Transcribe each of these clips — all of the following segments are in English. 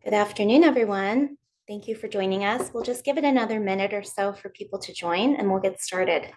Good afternoon, everyone. Thank you for joining us. We'll just give it another minute or so for people to join and we'll get started.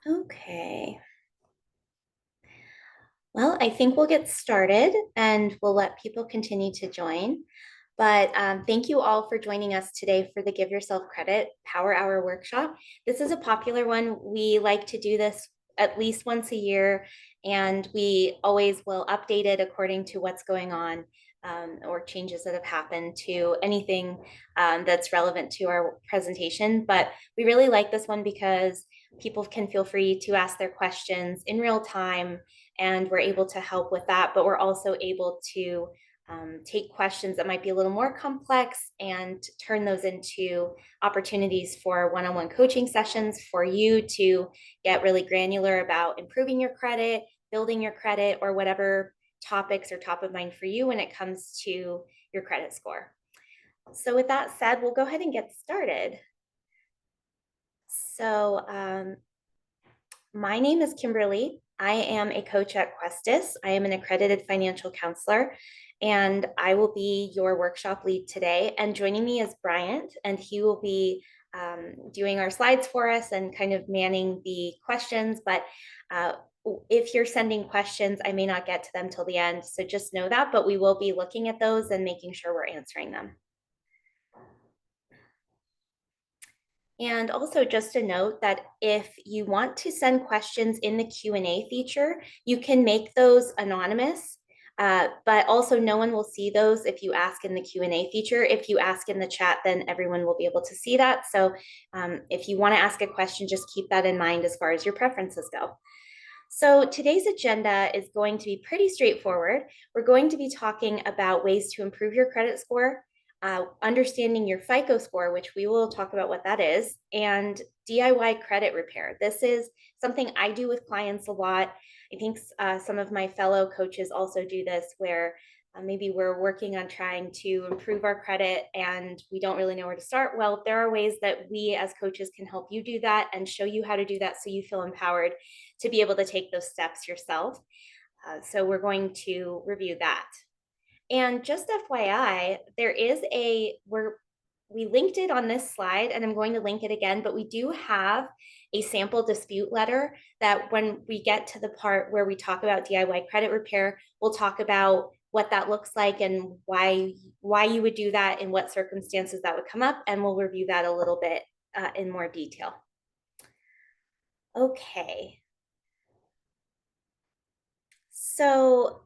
Okay. Well, I think we'll get started and we'll let people continue to join. But thank you all for joining us today for the Give Yourself Credit Power Hour workshop. This is a popular one. We like to do this at least once a year, and we always will update it according to what's going on or changes that have happened to anything that's relevant to our presentation. But we really like this one because people can feel free to ask their questions in real time, and we're able to help with that. But we're also able to take questions that might be a little more complex and turn those into opportunities for one-on-one coaching sessions for you to get really granular about improving your credit, building your credit, or whatever topics are top of mind for you when it comes to your credit score. So with that said, we'll go ahead and get started. So my name is Kimberly. I am a coach at Questus. I am an accredited financial counselor, and I will be your workshop lead today. And joining me is Bryant, and he will be doing our slides for us and kind of manning the questions. But if you're sending questions, I may not get to them till the end. So just know that, but we will be looking at those and making sure we're answering them. And also just a note that if you want to send questions in the Q&A feature, you can make those anonymous, but also no one will see those if you ask in the Q&A feature. If you ask in the chat, then everyone will be able to see that. So if you want to ask a question, just keep that in mind as far as your preferences go. So today's agenda is going to be pretty straightforward. We're going to be talking about ways to improve your credit score, understanding your FICO score, which we will talk about what that is, and DIY credit repair. This is something I do with clients a lot. I think some of my fellow coaches also do this, where maybe we're working on trying to improve our credit and we don't really know where to start. Well, there are ways that we as coaches can help you do that and show you how to do that so you feel empowered to be able to take those steps yourself. So we're going to review that. And just FYI, we linked it on this slide and I'm going to link it again, but we do have a sample dispute letter that when we get to the part where we talk about DIY credit repair, we'll talk about what that looks like and why you would do that, in what circumstances that would come up, and we'll review that a little bit in more detail. Okay. So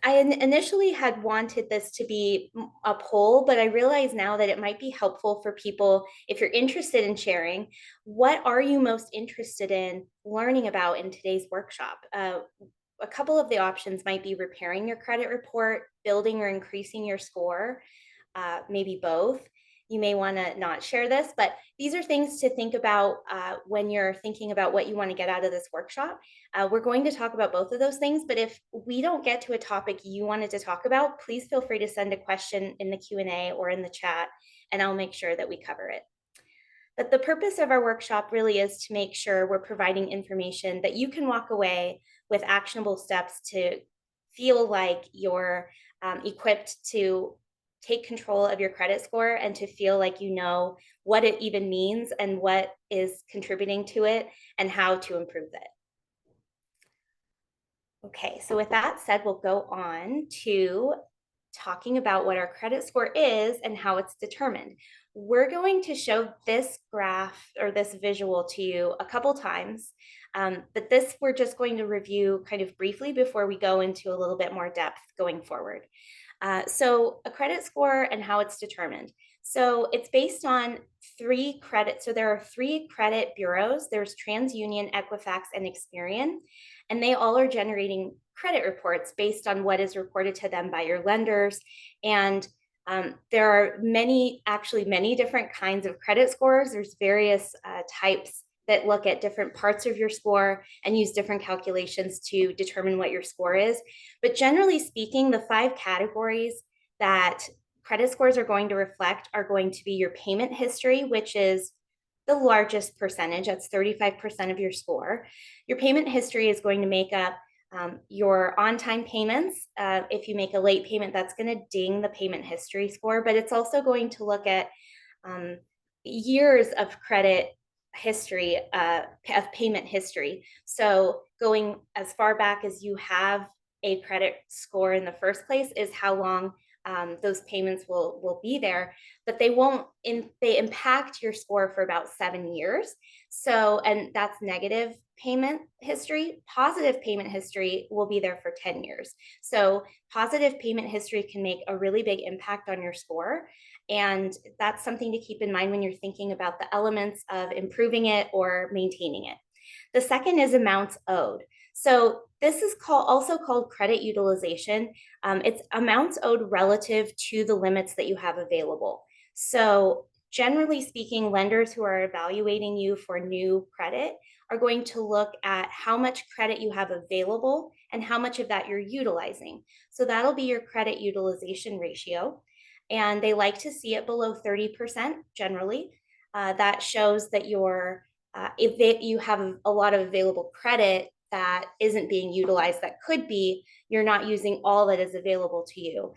I initially had wanted this to be a poll, but I realize now that it might be helpful for people if you're interested in sharing. What are you most interested in learning about in today's workshop? A couple of the options might be repairing your credit report, building or increasing your score, maybe both. You may want to not share this, but these are things to think about when you're thinking about what you want to get out of this workshop. We're going to talk about both of those things, but if we don't get to a topic you wanted to talk about, please feel free to send a question in the Q&A or in the chat, and I'll make sure that we cover it. But the purpose of our workshop really is to make sure we're providing information that you can walk away with actionable steps to feel like you're equipped to take control of your credit score and to feel like you know what it even means and what is contributing to it and how to improve it. Okay, so with that said, we'll go on to talking about what our credit score is and how it's determined. We're going to show this graph or this visual to you a couple times, but this we're just going to review kind of briefly before we go into a little bit more depth going forward. So a credit score and how it's determined. So it's based on three credits. So there are three credit bureaus. There's TransUnion, Equifax, and Experian, and they all are generating credit reports based on what is reported to them by your lenders. And there are actually many different kinds of credit scores. There's various types that look at different parts of your score and use different calculations to determine what your score is. But generally speaking, the five categories that credit scores are going to reflect are going to be your payment history, which is the largest percentage. That's 35% of your score. Your payment history is going to make up your on-time payments. If you make a late payment, that's going to ding the payment history score, but it's also going to look at years of credit history, of payment history. So going as far back as you have a credit score in the first place is how long those payments will be there, but they impact your score for about 7 years. So, and that's negative payment history. Positive payment history will be there for 10 years. So positive payment history can make a really big impact on your score. And that's something to keep in mind when you're thinking about the elements of improving it or maintaining it. The second is amounts owed. So this is also called credit utilization. It's amounts owed relative to the limits that you have available. So generally speaking, lenders who are evaluating you for new credit are going to look at how much credit you have available and how much of that you're utilizing. So that'll be your credit utilization ratio. And they like to see it below 30% generally. That shows that if you have a lot of available credit that isn't being utilized, that could be, you're not using all that is available to you.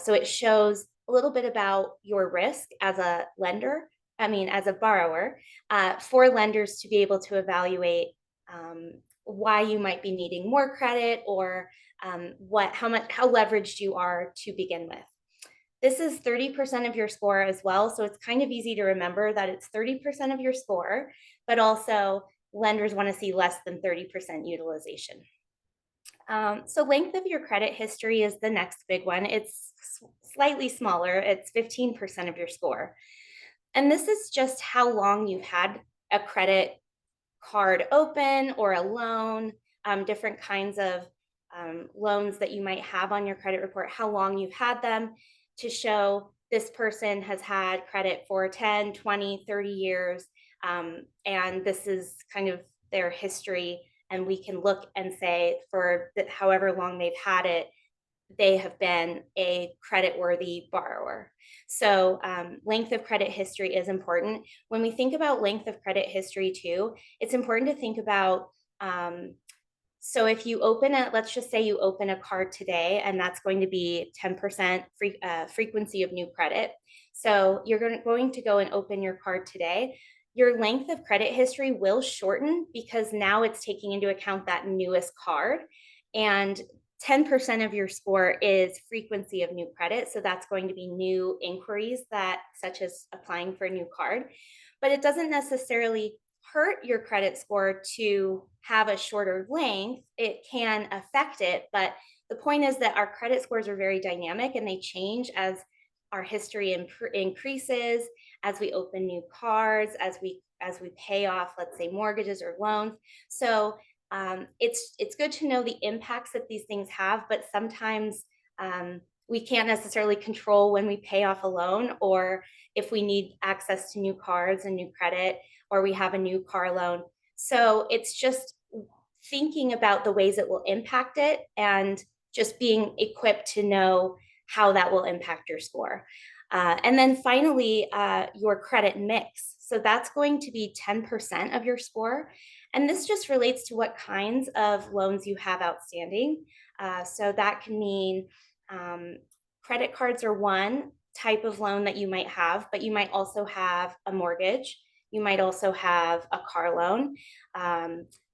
So it shows a little bit about your risk as a lender, as a borrower, for lenders to be able to evaluate why you might be needing more credit, or how leveraged you are to begin with. This is 30% of your score as well. So it's kind of easy to remember that it's 30% of your score, but also lenders want to see less than 30% utilization. So length of your credit history is the next big one. It's slightly smaller. It's 15% of your score. And this is just how long you've had a credit card open or a loan, different kinds of loans that you might have on your credit report, how long you've had them, to show this person has had credit for 10, 20, 30 years. And this is kind of their history. And we can look and say for however long they've had it, they have been a credit-worthy borrower. So length of credit history is important. When we think about length of credit history too, it's important to think about, so if you let's just say you open a card today, and that's going to be 10% frequency of new credit. So you're going to go and open your card today. Your length of credit history will shorten because now it's taking into account that newest card, and 10% of your score is frequency of new credit. So that's going to be new inquiries, such as applying for a new card. But it doesn't necessarily hurt your credit score to have a shorter length. It can affect it, but the point is that our credit scores are very dynamic and they change as our history increases, as we open new cards, as we pay off, let's say, mortgages or loans. So it's good to know the impacts that these things have, but sometimes we can't necessarily control when we pay off a loan, or if we need access to new cards and new credit, or we have a new car loan. So it's just thinking about the ways it will impact it and just being equipped to know how that will impact your score. And then finally, your credit mix. So that's going to be 10% of your score. And this just relates to what kinds of loans you have outstanding. So that can mean credit cards are one type of loan that you might have, but you might also have a mortgage. You might also have a car loan.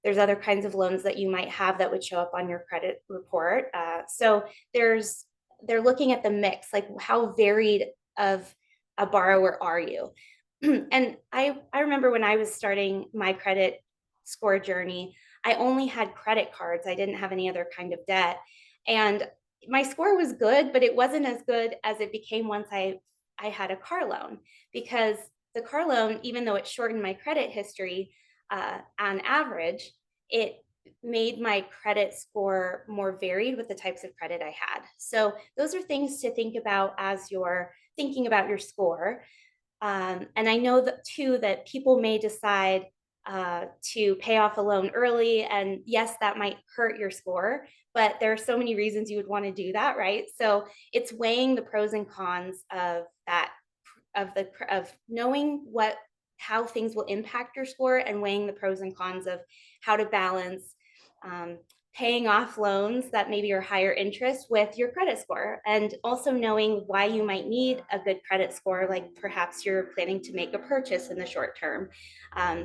There's other kinds of loans that you might have that would show up on your credit report. So they're looking at the mix, like how varied of a borrower are you? And I remember when I was starting my credit score journey, I only had credit cards. I didn't have any other kind of debt. And my score was good, but it wasn't as good as it became once I I had a car loan, because the car loan, even though it shortened my credit history, on average, it made my credit score more varied with the types of credit I had. So those are things to think about as you're thinking about your score. And I know that too, that people may decide to pay off a loan early. And yes, that might hurt your score, but there are so many reasons you would want to do that, right? So it's weighing the pros and cons of that, of knowing how things will impact your score, and weighing the pros and cons of how to balance um, paying off loans that maybe are higher interest with your credit score, and also knowing why you might need a good credit score, like perhaps you're planning to make a purchase in the short term.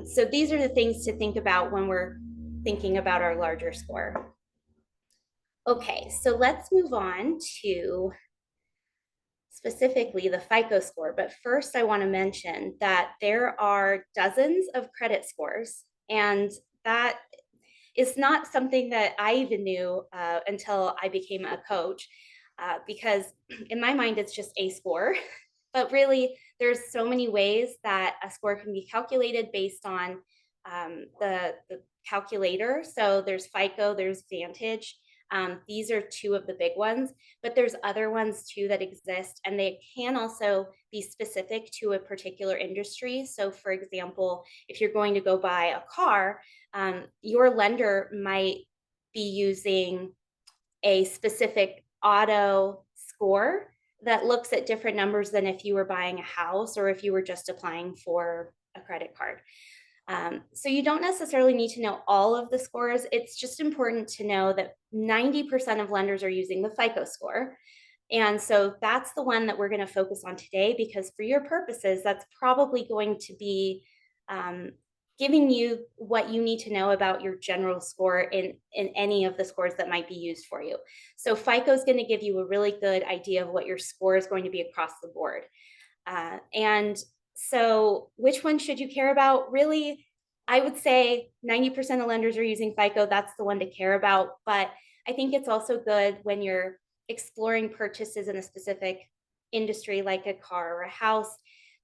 So these are the things to think about when we're thinking about our larger score. Okay, so let's move on to specifically the FICO score. But first, I want to mention that there are dozens of credit scores, and that is not something that I even knew until I became a coach, because in my mind, it's just a score. But really, there's so many ways that a score can be calculated based on the calculator. So there's FICO, there's Vantage. These are two of the big ones, but there's other ones too that exist, and they can also be specific to a particular industry. So, for example, if you're going to go buy a car, your lender might be using a specific auto score that looks at different numbers than if you were buying a house or if you were just applying for a credit card. So you don't necessarily need to know all of the scores. It's just important to know that 90% of lenders are using the FICO score. And so that's the one that we're going to focus on today, because for your purposes, that's probably going to be um, giving you what you need to know about your general score in any of the scores that might be used for you. So FICO is going to give you a really good idea of what your score is going to be across the board. And so which one should you care about? Really, I would say 90% of lenders are using FICO. That's the one to care about. But I think it's also good when you're exploring purchases in a specific industry like a car or a house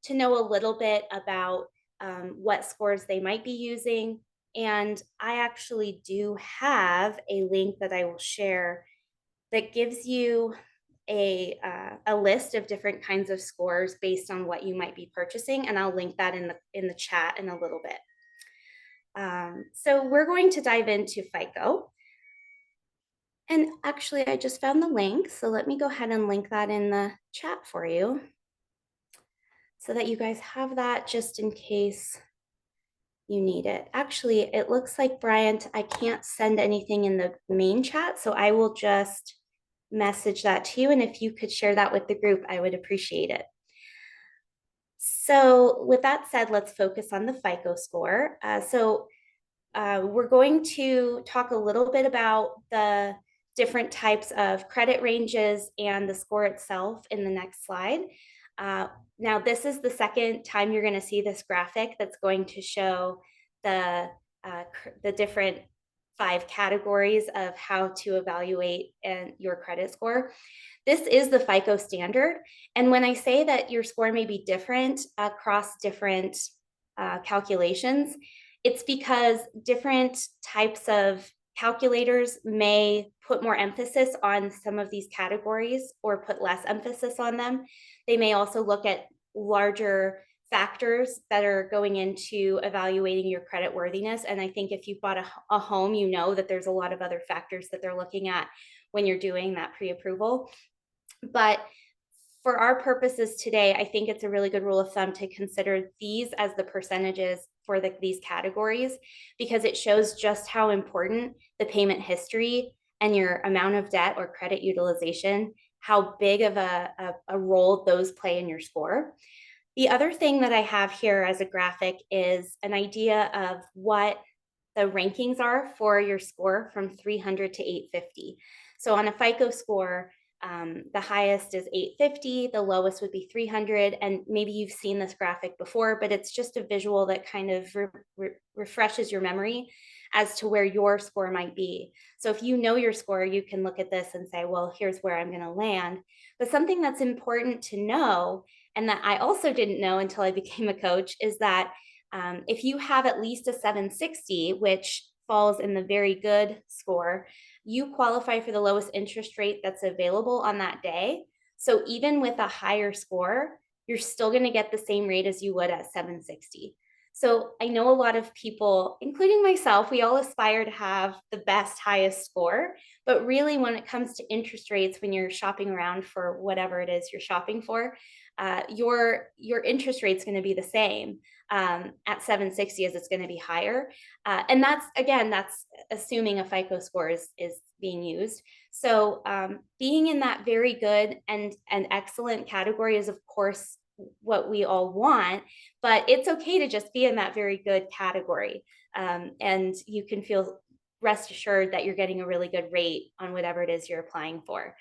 to know a little bit about what scores they might be using. And I actually do have a link that I will share that gives you a list of different kinds of scores based on what you might be purchasing, and I'll link that in the chat in a little bit. So we're going to dive into FICO. And actually, I just found the link, so let me go ahead and link that in the chat for you so that you guys have that just in case you need it. Actually, it looks like, Bryant, I can't send anything in the main chat, so I will just message that to you. And if you could share that with the group, I would appreciate it. So with that said, let's focus on the FICO score. We're going to talk a little bit about the different types of credit ranges and the score itself in the next slide. Now, this is the second time you're going to see this graphic that's going to show the different 5 categories of how to evaluate your credit score. This is the FICO standard. And when I say that your score may be different across different calculations, it's because different types of calculators may put more emphasis on some of these categories or put less emphasis on them. They may also look at larger factors that are going into evaluating your credit worthiness. And I think if you bought a home, you know that there's a lot of other factors that they're looking at when you're doing that pre-approval. But for our purposes today, I think it's a really good rule of thumb to consider these as the percentages for these categories, because it shows just how important the payment history and your amount of debt or credit utilization, how big of a role those play in your score. The other thing that I have here as a graphic is an idea of what the rankings are for your score from 300 to 850. So on a FICO score, the highest is 850, the lowest would be 300. And maybe you've seen this graphic before, but it's just a visual that kind of refreshes your memory as to where your score might be. So if you know your score, you can look at this and say, well, here's where I'm going to land. But something that's important to know and that I also didn't know until I became a coach, is that if you have at least a 760, which falls in the very good score, you qualify for the lowest interest rate that's available on that day. So even with a higher score, you're still going to get the same rate as you would at 760. So I know a lot of people, including myself, we all aspire to have the best, highest score. But really, when it comes to interest rates, when you're shopping around for whatever it is you're shopping for, your interest rate's going to be the same at 760 as it's going to be higher. And that's assuming a FICO score is being used. So being in that very good and excellent category is, of course, what we all want, but it's okay to just be in that very good category. And you can feel rest assured that you're getting a really good rate on whatever it is you're applying for.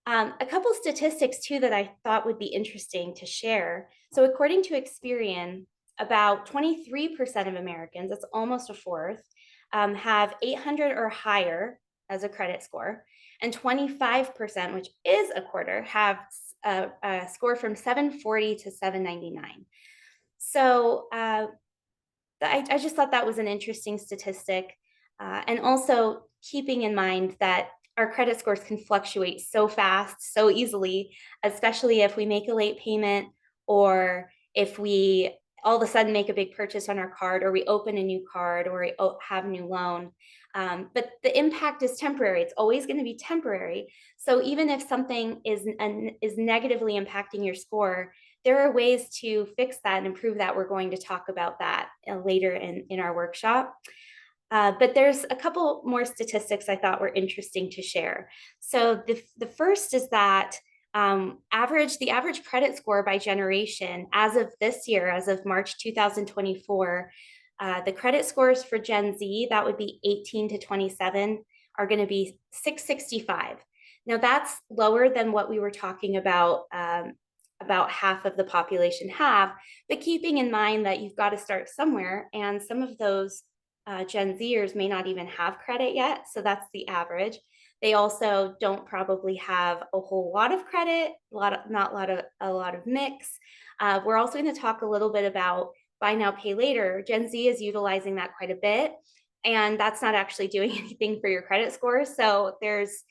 A couple statistics too that I thought would be interesting to share. So according to Experian, about 23% of Americans, that's almost a fourth, have 800 or higher as a credit score, and 25%, which is a quarter, have a score from 740 to 799. So I just thought that was an interesting statistic. And also keeping in mind that our credit scores can fluctuate so fast, so easily, especially if we make a late payment, or if we all of a sudden make a big purchase on our card, or we open a new card, or we have a new loan. But the impact is temporary. It's always going to be temporary. So even if something is negatively impacting your score, there are ways to fix that and improve that. We're going to talk about that later in our workshop. But there's a couple more statistics I thought were interesting to share. So the first is that the average credit score by generation as of this year, as of March 2024, the credit scores for Gen Z, that would be 18 to 27, are going to be 665. Now that's lower than what we were talking about half of the population have, but keeping in mind that you've got to start somewhere, and some of those Gen Zers may not even have credit yet, so that's the average. They also don't probably have a whole lot of credit, a lot of mix. We're also going to talk a little bit about buy now, pay later. Gen Z is utilizing that quite a bit, and that's not actually doing anything for your credit score. So there's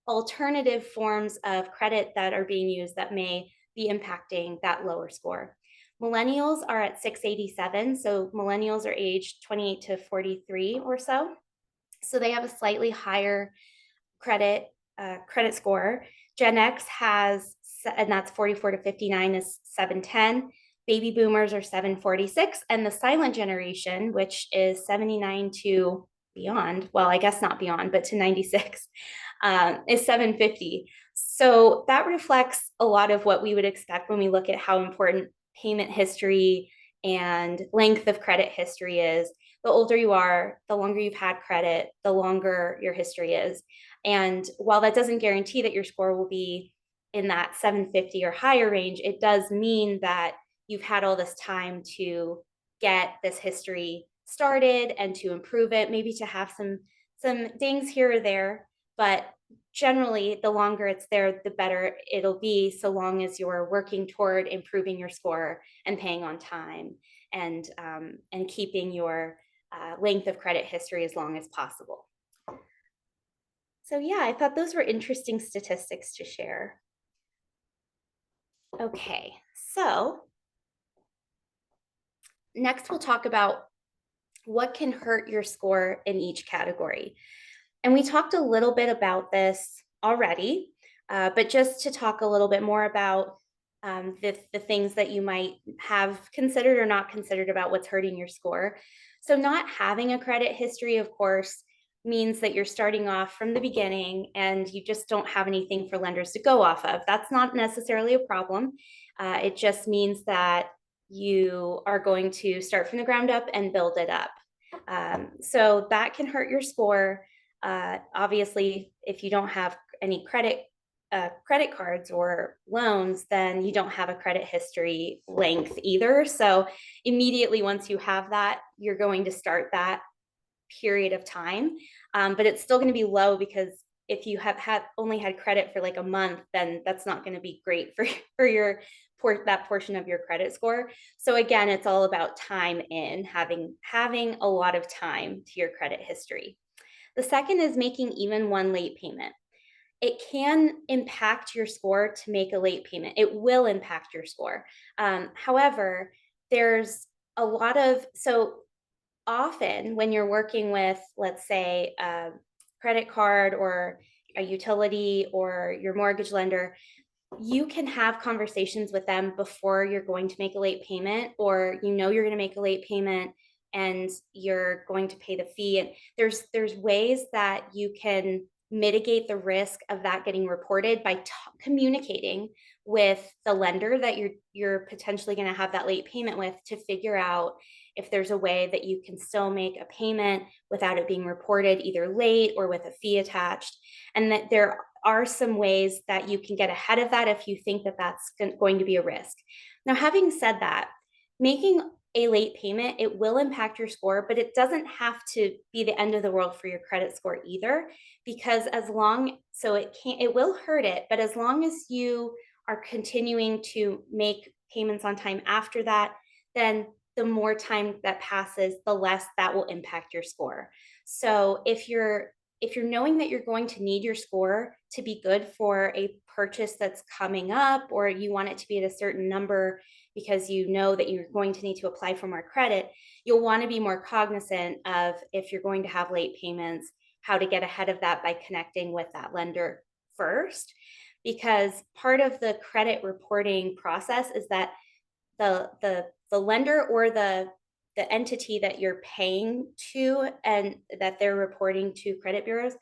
alternative forms of credit that are being used that may be impacting that lower score. Millennials are at 687. So millennials are aged 28 to 43 or so. So they have a slightly higher credit score. Gen X has, and that's 44 to 59, is 710. Baby boomers are 746. And the silent generation, which is 79 to beyond, well, I guess not beyond, but to 96, is 750. So that reflects a lot of what we would expect when we look at how important payment history and length of credit history is. The older you are, the longer you've had credit, the longer your history is. And while that doesn't guarantee that your score will be in that 750 or higher range, it does mean that you've had all this time to get this history started and to improve it, maybe to have some dings here or there, but generally the longer it's there, the better it'll be, so long as you're working toward improving your score and paying on time, and keeping your length of credit history as long as possible. So yeah, I thought those were interesting statistics to share. Okay, so next we'll talk about what can hurt your score in each category. And we talked a little bit about this already, but just to talk a little bit more about the things that you might have considered or not considered about what's hurting your score. So not having a credit history, of course, means that you're starting off from the beginning and you just don't have anything for lenders to go off of. That's not necessarily a problem. It just means that you are going to start from the ground up and build it up. So that can hurt your score. Obviously, if you don't have any credit cards or loans, then you don't have a credit history length either. So immediately once you have that, you're going to start that period of time. But it's still going to be low, because if you have only had credit for like a month, then that's not going to be great for your that portion of your credit score. So again, it's all about time in having a lot of time to your credit history. The second is making even one late payment. It can impact your score to make a late payment. It will impact your score. However, there's a lot of, so often when you're working with, let's say, a credit card or a utility or your mortgage lender, you can have conversations with them before you're going to make a late payment, or you're going to make a late payment and you're going to pay the fee. And there's ways that you can mitigate the risk of that getting reported by communicating with the lender that you're potentially going to have that late payment with, to figure out if there's a way that you can still make a payment without it being reported either late or with a fee attached. And that there are some ways that you can get ahead of that if you think that that's going to be a risk. Now, having said that, making a late payment, it will impact your score, but it doesn't have to be the end of the world for your credit score either, because it will hurt it, but as long as you are continuing to make payments on time after that, then the more time that passes, the less that will impact your score. So if you're knowing that you're going to need your score to be good for a purchase that's coming up, or you want it to be at a certain number because you know that you're going to need to apply for more credit, you'll want to be more cognizant of, if you're going to have late payments, how to get ahead of that by connecting with that lender first. Because part of the credit reporting process is that the lender or the entity that you're paying to and that they're reporting to credit bureaus,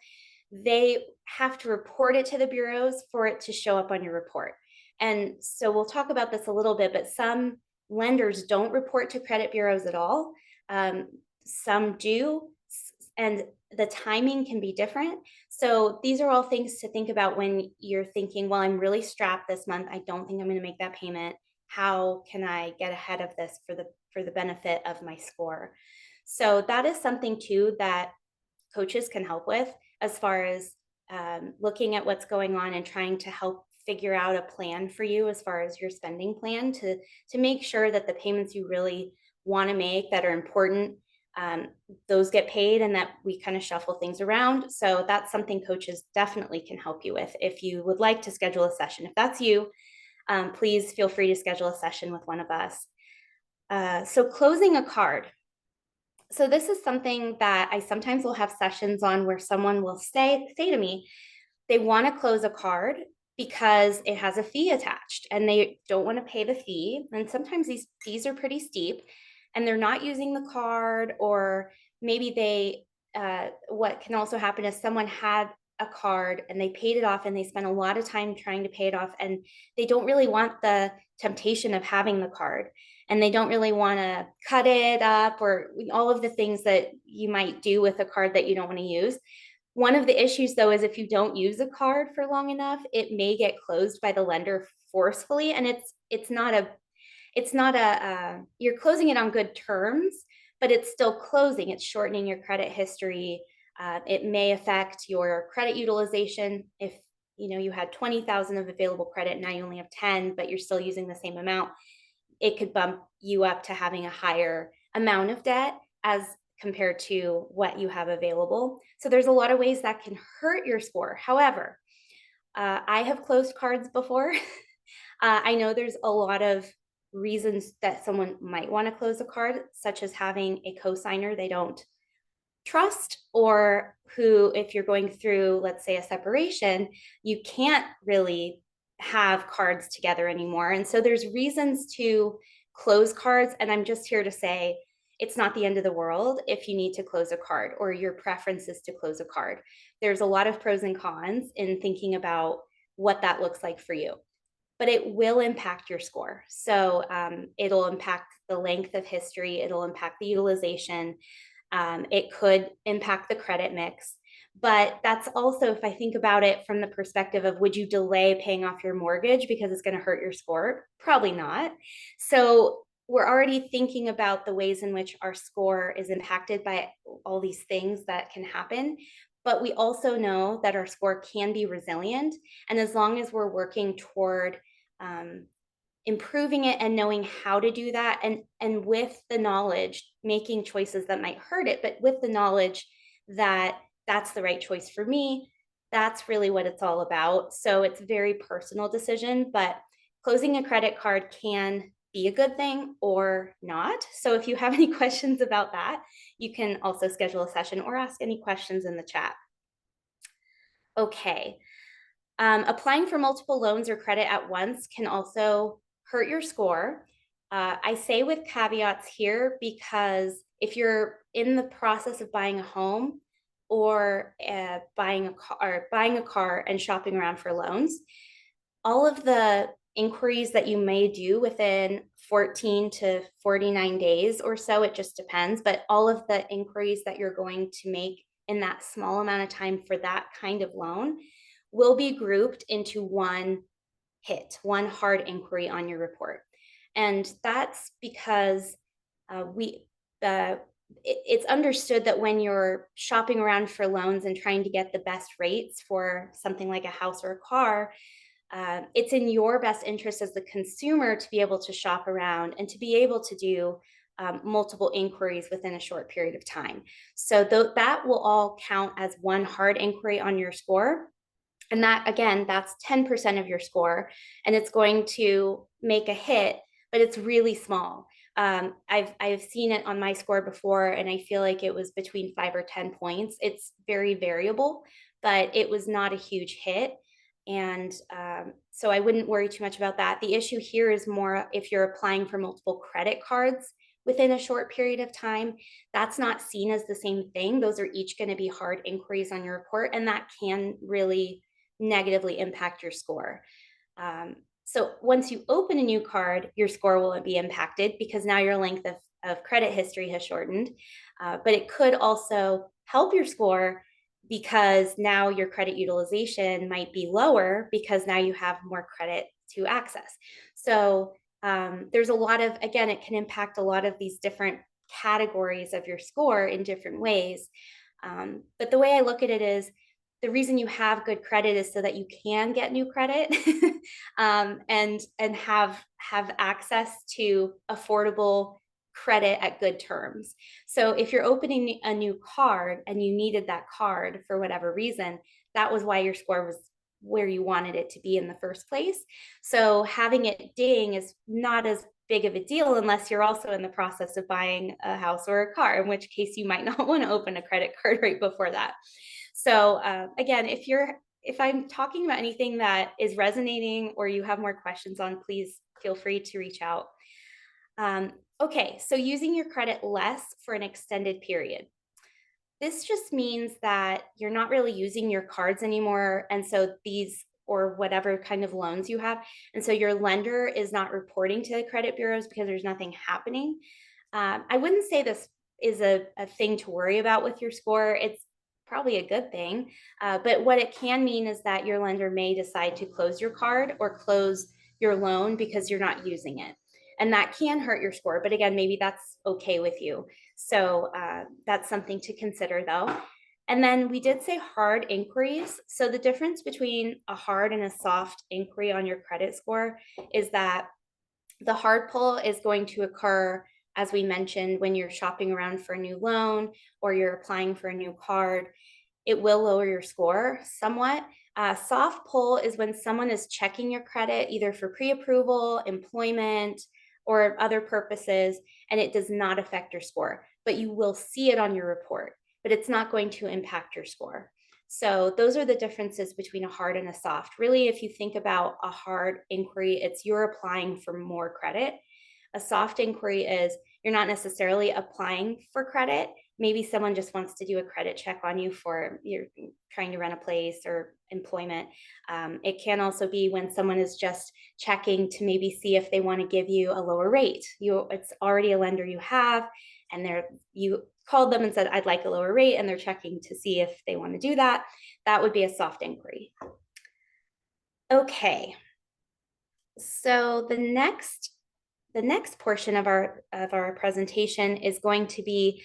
they have to report it to the bureaus for it to show up on your report. And so we'll talk about this a little bit, but some lenders don't report to credit bureaus at all. Some do, and the timing can be different. So these are all things to think about when you're thinking, well, I'm really strapped this month. I don't think I'm going to make that payment. How can I get ahead of this for the benefit of my score? So that is something too that coaches can help with, as far as looking at what's going on and trying to help figure out a plan for you as far as your spending plan, to make sure that the payments you really want to make that are important, those get paid, and that we kind of shuffle things around. So that's something coaches definitely can help you with. If you would like to schedule a session, if that's you, please feel free to schedule a session with one of us. So closing a card. So this is something that I sometimes will have sessions on, where someone will say to me, they want to close a card because it has a fee attached and they don't want to pay the fee. And sometimes these fees are pretty steep and they're not using the card, or maybe what can also happen is someone had a card and they paid it off and they spent a lot of time trying to pay it off, and they don't really want the temptation of having the card, and they don't really want to cut it up or all of the things that you might do with a card that you don't want to use. One of the issues, though, is if you don't use a card for long enough, it may get closed by the lender forcefully, and it's not a you're closing it on good terms, but it's still closing. It's shortening your credit history. It may affect your credit utilization. If you had 20,000 of available credit, now you only have 10, but you're still using the same amount, it could bump you up to having a higher amount of debt as compared to what you have available. So there's a lot of ways that can hurt your score. However, I have closed cards before. I know there's a lot of reasons that someone might want to close a card, such as having a cosigner they don't trust, or who, if you're going through, let's say, a separation, you can't really have cards together anymore. And so there's reasons to close cards. And I'm just here to say, it's not the end of the world if you need to close a card or your preference is to close a card. There's a lot of pros and cons in thinking about what that looks like for you, but it will impact your score. So it'll impact the length of history, it'll impact the utilization, it could impact the credit mix. But that's also, if I think about it from the perspective of, would you delay paying off your mortgage because it's going to hurt your score? Probably not. So we're already thinking about the ways in which our score is impacted by all these things that can happen. But we also know that our score can be resilient. And as long as we're working toward improving it and knowing how to do that, and with the knowledge making choices that might hurt it, but with the knowledge that that's the right choice for me. That's really what it's all about. So it's a very personal decision, but closing a credit card can be a good thing or not. So if you have any questions about that, you can also schedule a session or ask any questions in the chat. Okay. Applying for multiple loans or credit at once can also hurt your score. I say with caveats here because if you're in the process of buying a home or buying a car and shopping around for loans, all of the inquiries that you may do within 14 to 49 days or so, it just depends, but all of the inquiries that you're going to make in that small amount of time for that kind of loan will be grouped into one hard inquiry on your report. And that's because we it's understood that when you're shopping around for loans and trying to get the best rates for something like a house or a car, it's in your best interest as the consumer to be able to shop around and to be able to do multiple inquiries within a short period of time. So that will all count as one hard inquiry on your score. And that, again, that's 10% of your score, and it's going to make a hit, but it's really small. I've seen it on my score before, and I feel like it was between 5 or 10 points. It's very variable, but it was not a huge hit. And so I wouldn't worry too much about that. The issue here is more if you're applying for multiple credit cards within a short period of time, that's not seen as the same thing. Those are each going to be hard inquiries on your report, and that can really negatively impact your score. So once you open a new card, your score won't be impacted because now your length of credit history has shortened. But it could also help your score because now your credit utilization might be lower because now you have more credit to access. So there's a lot of, again, it can impact a lot of these different categories of your score in different ways. But the way I look at it is the reason you have good credit is so that you can get new credit and have access to affordable credit at good terms. So if you're opening a new card and you needed that card for whatever reason, that was why your score was where you wanted it to be in the first place. So having it ding is not as big of a deal unless you're also in the process of buying a house or a car, in which case you might not want to open a credit card right before that. So again, if I'm talking about anything that is resonating or you have more questions on, please feel free to reach out. Okay, so using your credit less for an extended period. This just means that you're not really using your cards anymore. And so these, or whatever kind of loans you have. And so your lender is not reporting to the credit bureaus because there's nothing happening. I wouldn't say this is a thing to worry about with your score. It's probably a good thing. But what it can mean is that your lender may decide to close your card or close your loan because you're not using it. And that can hurt your score. But again, maybe that's okay with you. So that's something to consider though. And then we did say hard inquiries. So the difference between a hard and a soft inquiry on your credit score is that the hard pull is going to occur, as we mentioned, when you're shopping around for a new loan or you're applying for a new card. It will lower your score somewhat. Soft pull is when someone is checking your credit either for pre-approval, employment, or other purposes, and it does not affect your score, but you will see it on your report, but it's not going to impact your score. So those are the differences between a hard and a soft. Really, if you think about a hard inquiry, it's you're applying for more credit. A soft inquiry is you're not necessarily applying for credit. Maybe someone just wants to do a credit check on you for you're trying to rent a place or employment. It can also be when someone is just checking to maybe see if they want to give you a lower rate. It's already a lender you have, and you called them and said, I'd like a lower rate, and they're checking to see if they want to do that. That would be a soft inquiry. Okay. So the next portion of our presentation is going to be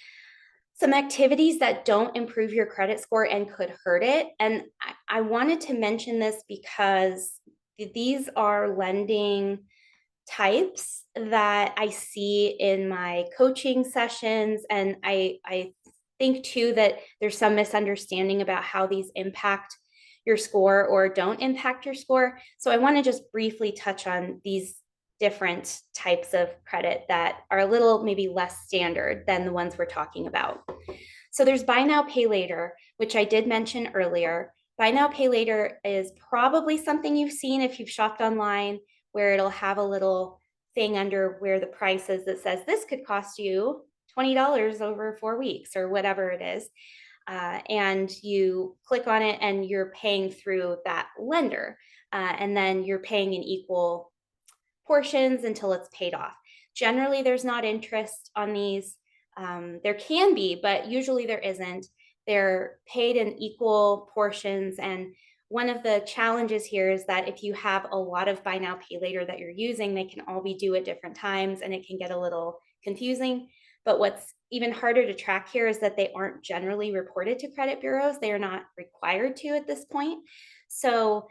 some activities that don't improve your credit score and could hurt it. And I wanted to mention this because these are lending types that I see in my coaching sessions. And I think too that there's some misunderstanding about how these impact your score or don't impact your score. So I want to just briefly touch on these different types of credit that are a little maybe less standard than the ones we're talking about. So there's buy now, pay later, which I did mention earlier. Buy now, pay later is probably something you've seen if you've shopped online, where it'll have a little thing under where the price is that says this could cost you $20 over 4 weeks or whatever it is. And you click on it and you're paying through that lender. And then you're paying in equal portions until it's paid off. Generally, there's not interest on these. There can be, but usually there isn't. They're paid in equal portions. And one of the challenges here is that if you have a lot of buy now, pay later that you're using, they can all be due at different times and it can get a little confusing. But what's even harder to track here is that they aren't generally reported to credit bureaus. They are not required to at this point. So,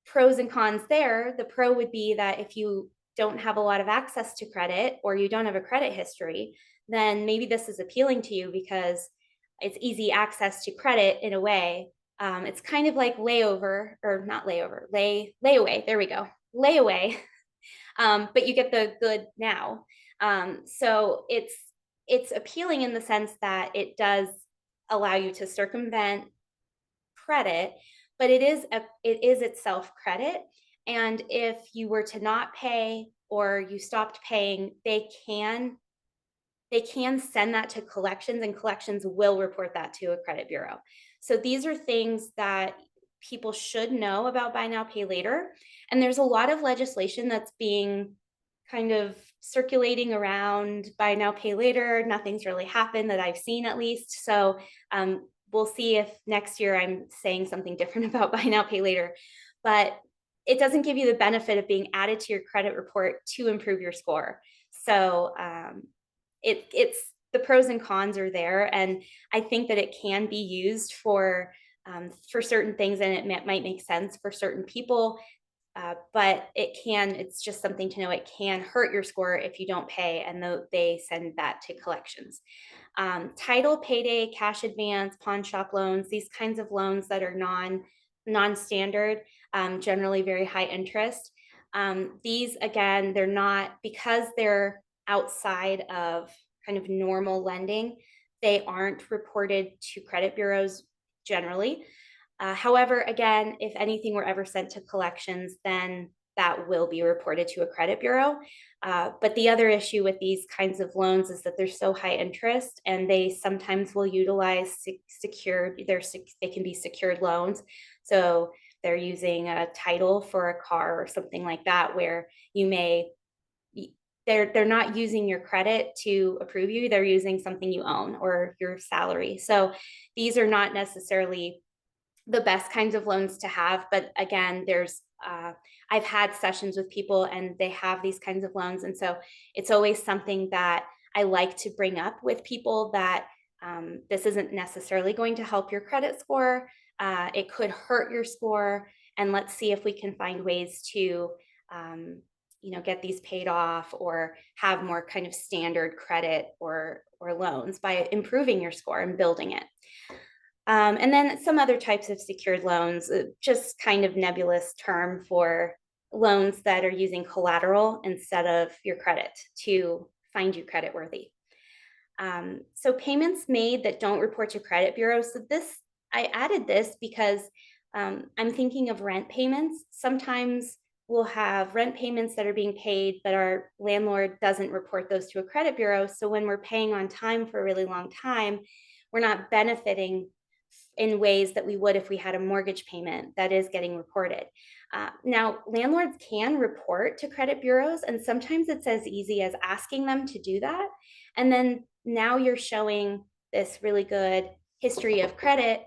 pros and cons there. The pro would be that if you don't have a lot of access to credit or you don't have a credit history, then maybe this is appealing to you because it's easy access to credit in a way. It's kind of like layover or not layover, layaway. There we go, layaway. But you get the good now. So it's appealing in the sense that it does allow you to circumvent credit, but it is itself credit. And if you were to not pay or you stopped paying, they can send that to collections and collections will report that to a credit bureau. So these are things that people should know about buy now, pay later. And there's a lot of legislation that's being kind of circulating around buy now, pay later. Nothing's really happened that I've seen at least. So we'll see if next year I'm saying something different about buy now, pay later. But it doesn't give you the benefit of being added to your credit report to improve your score. So it's the pros and cons are there, and I think that it can be used for certain things, and might make sense for certain people. But it's just something to know. It can hurt your score if you don't pay, and they send that to collections. Title, payday, cash advance, pawn shop loans, these kinds of loans that are non-standard, generally very high interest. These, again, they're not, because they're outside of kind of normal lending, they aren't reported to credit bureaus generally. However, again, if anything were ever sent to collections, then that will be reported to a credit bureau. But the other issue with these kinds of loans is that they're so high interest and they sometimes will utilize they can be secured loans. So they're using a title for a car or something like that, where they're not using your credit to approve you, they're using something you own or your salary. So these are not necessarily the best kinds of loans to have. But again, I've had sessions with people and they have these kinds of loans. And so it's always something that I like to bring up with people, that this isn't necessarily going to help your credit score. It could hurt your score. And let's see if we can find ways to, get these paid off or have more kind of standard credit or loans by improving your score and building it. And then some other types of secured loans, just kind of nebulous term for loans that are using collateral instead of your credit to find you credit worthy. So payments made that don't report to credit bureaus. So I added this because I'm thinking of rent payments. Sometimes we'll have rent payments that are being paid, but our landlord doesn't report those to a credit bureau. So when we're paying on time for a really long time, we're not benefiting in ways that we would if we had a mortgage payment that is getting reported. Now, landlords can report to credit bureaus, and sometimes it's as easy as asking them to do that. And then now you're showing this really good history of credit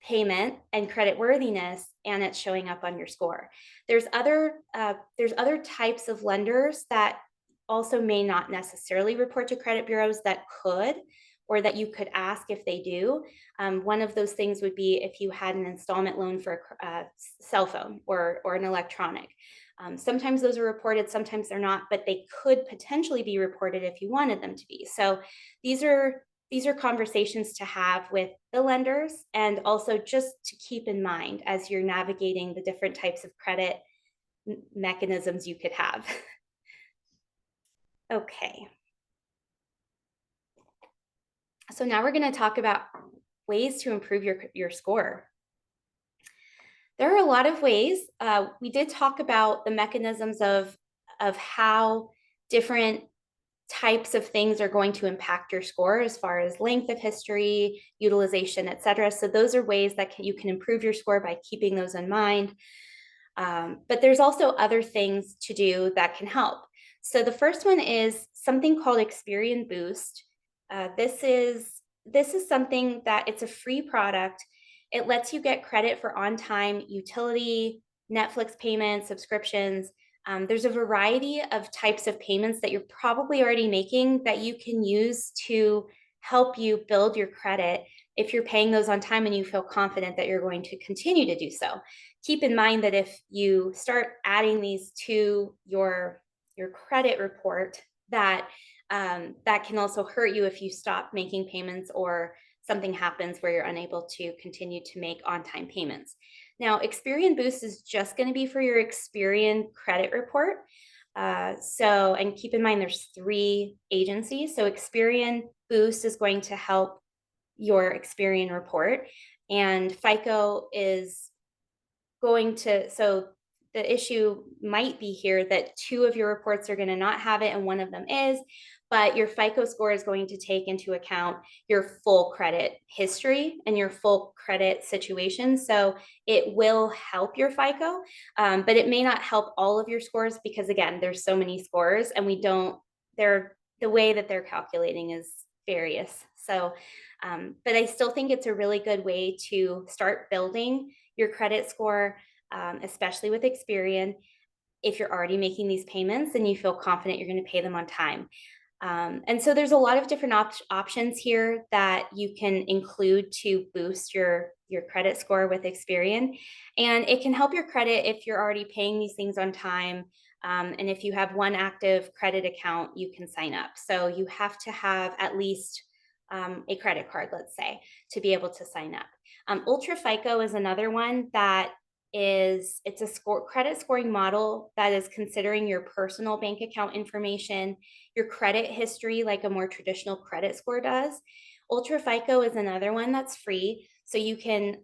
payment and credit worthiness, and it's showing up on your score. There's other types of lenders that also may not necessarily report to credit bureaus that could, or that you could ask if they do. One of those things would be if you had an installment loan for a cell phone or an electronic. Sometimes those are reported, sometimes they're not, but they could potentially be reported if you wanted them to be. So these are conversations to have with the lenders, and also just to keep in mind as you're navigating the different types of credit mechanisms you could have. Okay. So now we're going to talk about ways to improve your score. There are a lot of ways. We did talk about the mechanisms of how different types of things are going to impact your score as far as length of history, utilization, et cetera. So those are ways that you can improve your score by keeping those in mind. But there's also other things to do that can help. So the first one is something called Experian Boost. This is something that it's a free product. It lets you get credit for on-time utility, Netflix payments, subscriptions. There's a variety of types of payments that you're probably already making that you can use to help you build your credit if you're paying those on time and you feel confident that you're going to continue to do so. Keep in mind that if you start adding these to your credit report, that that can also hurt you if you stop making payments or something happens where you're unable to continue to make on-time payments. Now, Experian Boost is just going to be for your Experian credit report. And keep in mind there's 3 agencies. So Experian Boost is going to help your Experian report, and FICO is going to, so the issue might be here that 2 of your reports are going to not have it and 1 of them is, but your FICO score is going to take into account your full credit history and your full credit situation. So it will help your FICO, but it may not help all of your scores because, again, there's so many scores and the way that they're calculating is various. So, but I still think it's a really good way to start building your credit score, especially with Experian. If you're already making these payments and you feel confident you're going to pay them on time. And so there's a lot of different options here that you can include to boost your credit score with Experian. And it can help your credit if you're already paying these things on time. And if you have 1 active credit account, you can sign up. So you have to have at least a credit card, let's say, to be able to sign up. Ultra FICO is another one that it's a credit scoring model that is considering your personal bank account information, your credit history, like a more traditional credit score does. Ultra FICO is another one that's free. So you can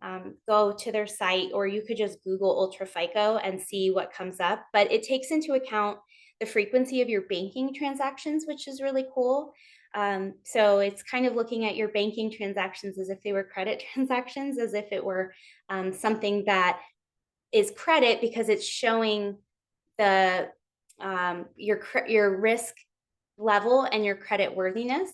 go to their site, or you could just Google Ultra FICO and see what comes up. But it takes into account the frequency of your banking transactions, which is really cool. So it's kind of looking at your banking transactions as if they were credit transactions, as if it were something that is credit, because it's showing the your risk level and your credit worthiness,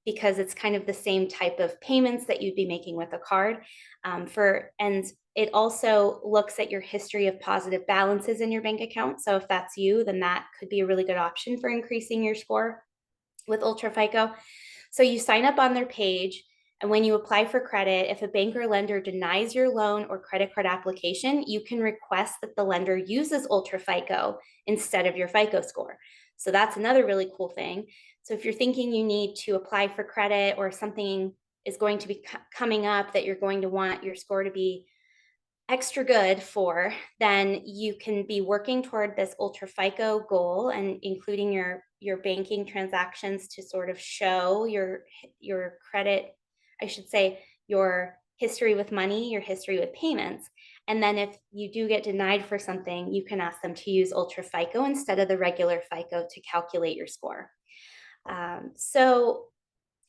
because it's kind of the same type of payments that you'd be making with a card. And it also looks at your history of positive balances in your bank account. So if that's you, then that could be a really good option for increasing your score with Ultra FICO. So you sign up on their page, and when you apply for credit, if a bank or lender denies your loan or credit card application, you can request that the lender uses Ultra FICO instead of your FICO score. So that's another really cool thing. So if you're thinking you need to apply for credit, or something is going to be coming up that you're going to want your score to be extra good for, then you can be working toward this Ultra FICO goal and including your banking transactions to sort of show your credit, I should say, your history with money, your history with payments. And then if you do get denied for something, you can ask them to use Ultra FICO instead of the regular FICO to calculate your score. So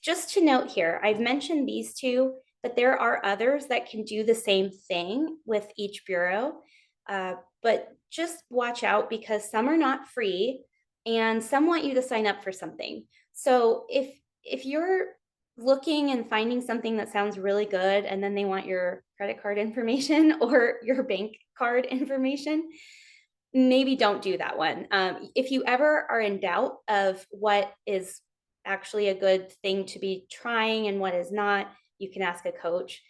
just to note here, I've mentioned these 2, but there are others that can do the same thing with each bureau. But just watch out, because some are not free and some want you to sign up for something. So if you're looking and finding something that sounds really good and then they want your credit card information or your bank card information, maybe don't do that one. If you ever are in doubt of what is actually a good thing to be trying and what is not, you can ask a coach.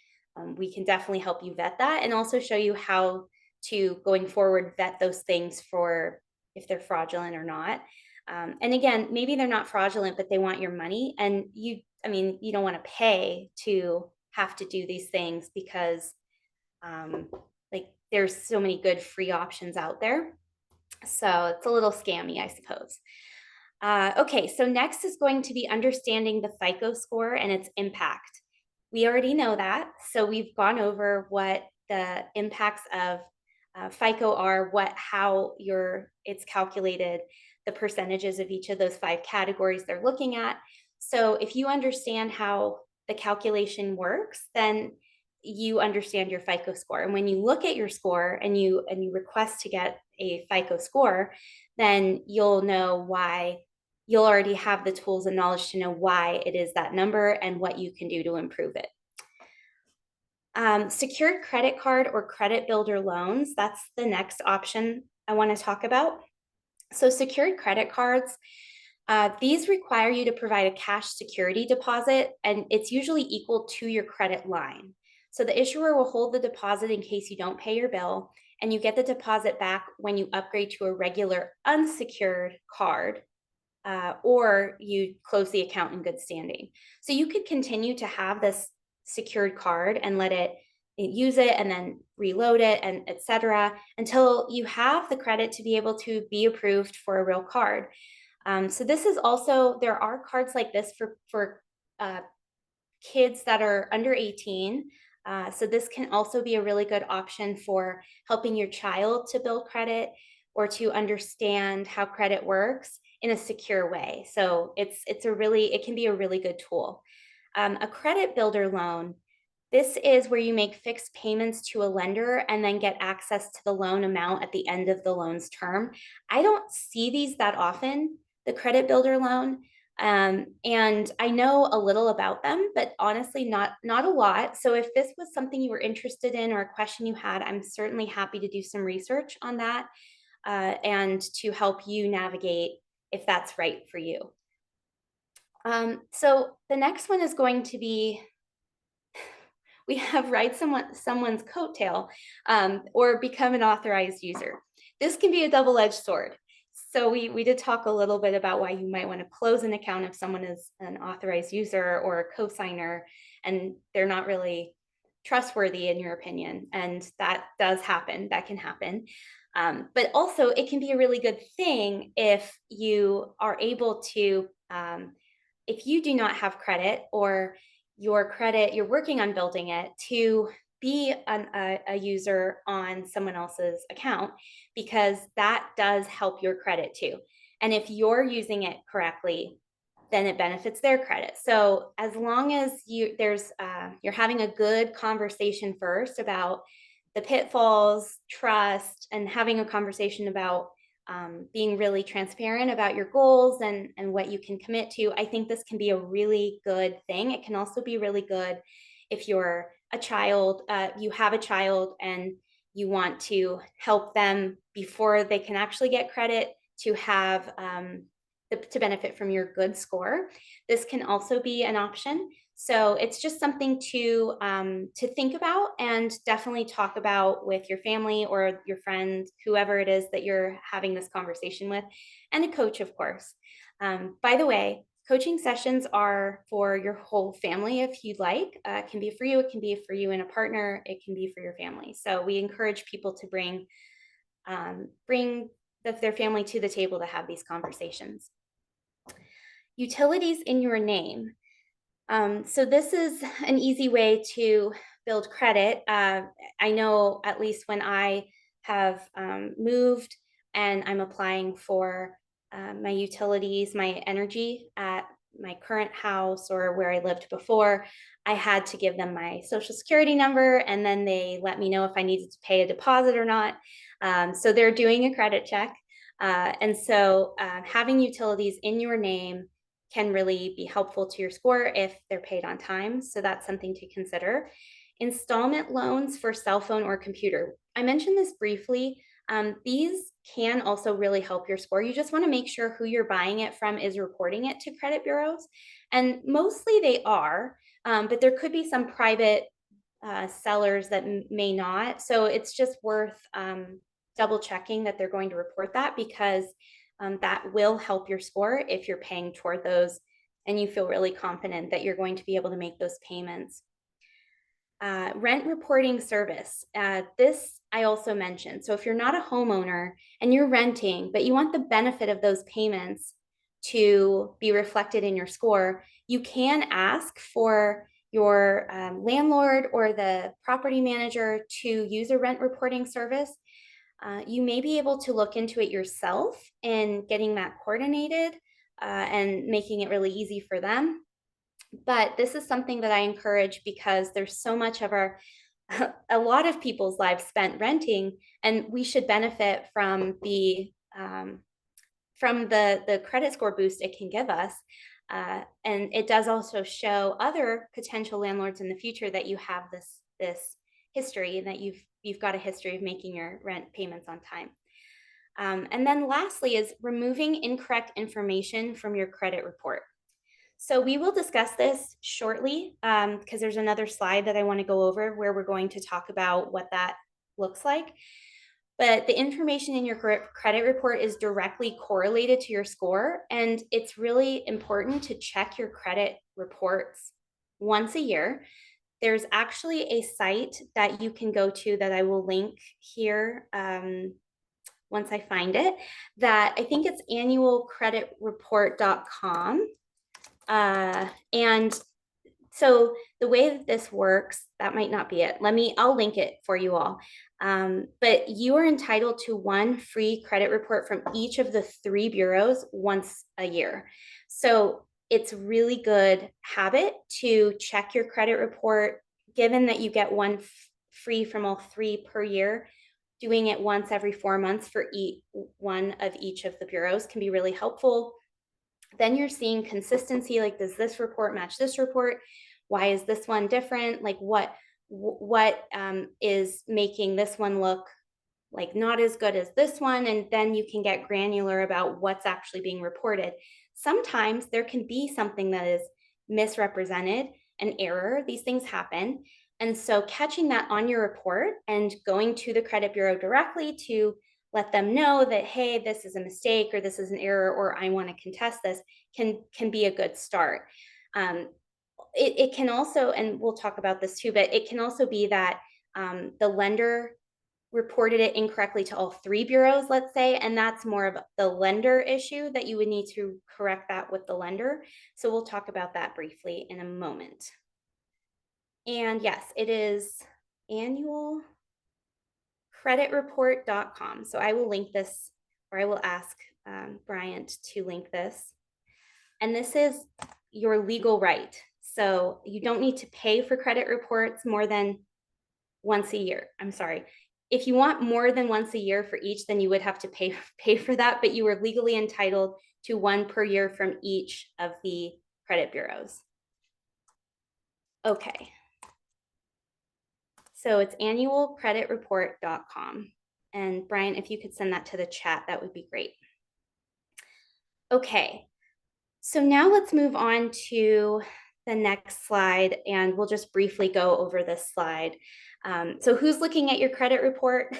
We can definitely help you vet that and also show you how to going forward vet those things for if they're fraudulent or not. And again, maybe they're not fraudulent, but they want your money. And I mean, you don't want to pay to have to do these things because like there's so many good free options out there. So it's a little scammy, I suppose. Okay, so next is going to be understanding the FICO score and its impact. We already know that, so we've gone over what the impacts of FICO are, how it's calculated, the percentages of each of those 5 categories they're looking at. So if you understand how the calculation works, then you understand your FICO score. And when you look at your score and you request to get a FICO score, then you'll know why. You'll already have the tools and knowledge to know why it is that number and what you can do to improve it. Secured credit card or credit builder loans, that's the next option I want to talk about. So secured credit cards, these require you to provide a cash security deposit, and it's usually equal to your credit line. So the issuer will hold the deposit in case you don't pay your bill, and you get the deposit back when you upgrade to a regular unsecured card, or you close the account in good standing. So you could continue to have this secured card and let it use it and then reload it and etc. until you have the credit to be able to be approved for a real card. So this is also, there are cards like this for kids that are under 18. So this can also be a really good option for helping your child to build credit or to understand how credit works in a secure way. So it can be a really good tool. A credit builder loan, this is where you make fixed payments to a lender and then get access to the loan amount at the end of the loan's term. I don't see these that often, the credit builder loan. And I know a little about them, but honestly, not a lot. So if this was something you were interested in or a question you had, I'm certainly happy to do some research on that and to help you navigate if that's right for you. So the next one is going to be, we have ride someone's coattail or become an authorized user. This can be a double-edged sword. So we did talk a little bit about why you might want to close an account if someone is an authorized user or a co-signer and they're not really trustworthy in your opinion. And that does happen, that can happen. But also it can be a really good thing if you are able to, if you do not have credit or your credit, you're working on building it to be a user on someone else's account, because that does help your credit too. And if you're using it correctly, then it benefits their credit. So as long as you're having a good conversation first about the pitfalls, trust, and having a conversation about being really transparent about your goals and what you can commit to, I think this can be a really good thing. It can also be really good if you're a child, you have a child and you want to help them before they can actually get credit to have to benefit from your good score. This can also be an option. So it's just something to think about and definitely talk about with your family or your friends, whoever it is that you're having this conversation with, and a coach, of course. By the way, coaching sessions are for your whole family if you'd like. It can be for you, it can be for you and a partner, it can be for your family. So we encourage people to bring their family to the table to have these conversations. Utilities in your name. So this is an easy way to build credit. I know at least when I have moved and I'm applying for my utilities, my energy at my current house or where I lived before, I had to give them my social security number and then they let me know if I needed to pay a deposit or not. So they're doing a credit check. And so having utilities in your name can really be helpful to your score if they're paid on time. So that's something to consider. Installment loans for cell phone or computer. I mentioned this briefly. These can also really help your score. You just want to make sure who you're buying it from is reporting it to credit bureaus. And mostly they are, but there could be some private sellers that may not. So it's just worth double checking that they're going to report that, because that will help your score if you're paying toward those and you feel really confident that you're going to be able to make those payments. Rent reporting service. This I also mentioned. So if you're not a homeowner and you're renting, but you want the benefit of those payments to be reflected in your score, you can ask for your landlord or the property manager to use a rent reporting service. You may be able to look into it yourself and getting that coordinated and making it really easy for them. But this is something that I encourage because there's so much of our, a lot of people's lives spent renting, and we should benefit from the credit score boost it can give us. And it does also show other potential landlords in the future that you have this history, and that you've got a history of making your rent payments on time. And then lastly is removing incorrect information from your credit report. So we will discuss this shortly, because there's another slide that I want to go over where we're going to talk about what that looks like. But the information in your credit report is directly correlated to your score, and it's really important to check your credit reports once a year. There's actually a site that you can go to that I will link here once I find it, that I think it's annualcreditreport.com. And so the way that this works, that might not be it. I'll link it for you all. But you are entitled to one free credit report from each of the 3 bureaus once a year. So it's really good habit to check your credit report, given that you get one free from all 3 per year. Doing it once every 4 months for one of each of the bureaus can be really helpful. Then you're seeing consistency, like, does this report match this report? Why is this one different? Like, what is making this one look like not as good as this one? And then you can get granular about what's actually being reported. Sometimes there can be something that is misrepresented, an error. These things happen. And so catching that on your report and going to the credit bureau directly to let them know that, hey, this is a mistake, or this is an error, or I want to contest this, can be a good start. It can also, and we'll talk about this too, but it can also be that the lender reported it incorrectly to all 3 bureaus, let's say, and that's more of the lender issue that you would need to correct that with the lender. So we'll talk about that briefly in a moment. And yes, it is annualcreditreport.com. So I will link this, or I will ask Bryant to link this. And this is your legal right. So you don't need to pay for credit reports more than once a year. I'm sorry. If you want more than once a year for each, then you would have to pay for that, but you are legally entitled to one per year from each of the credit bureaus. Okay. So it's annualcreditreport.com. And Brian, if you could send that to the chat, that would be great. Okay. So now let's move on to the next slide, and we'll just briefly go over this slide. So who's looking at your credit report?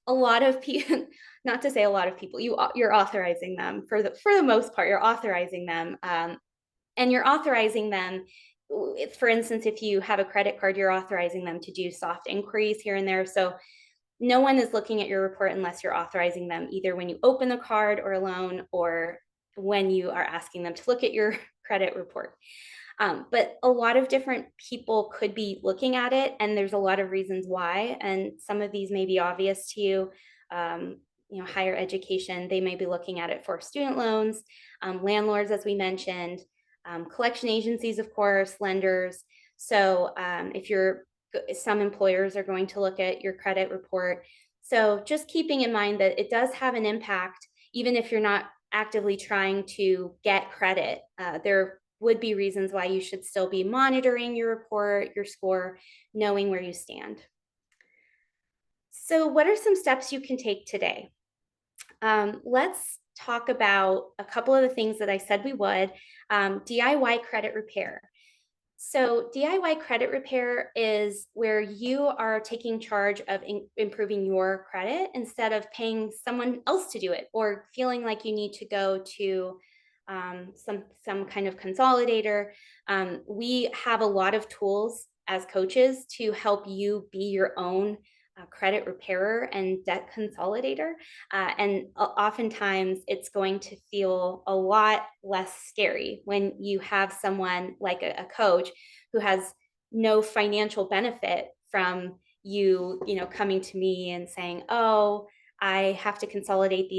A lot of people, not to say a lot of people, you're authorizing them for the most part, you're authorizing them. And you're authorizing them, for instance, if you have a credit card, you're authorizing them to do soft inquiries here and there. So no one is looking at your report unless you're authorizing them, either when you open the card or a loan, or when you are asking them to look at your credit report. But a lot of different people could be looking at it, and there's a lot of reasons why. And some of these may be obvious to you. Higher education, they may be looking at it for student loans, landlords, as we mentioned, collection agencies, of course, lenders. So some employers are going to look at your credit report. So just keeping in mind that it does have an impact, even if you're not actively trying to get credit. There would be reasons why you should still be monitoring your report, your score, knowing where you stand. So what are some steps you can take today? Let's talk about a couple of the things that I said we would. DIY credit repair. So DIY credit repair is where you are taking charge of improving your credit instead of paying someone else to do it or feeling like you need to go to some kind of consolidator. We have a lot of tools as coaches to help you be your own credit repairer and debt consolidator. Oftentimes, it's going to feel a lot less scary when you have someone like a coach who has no financial benefit from you coming to me and saying, "Oh, I have to consolidate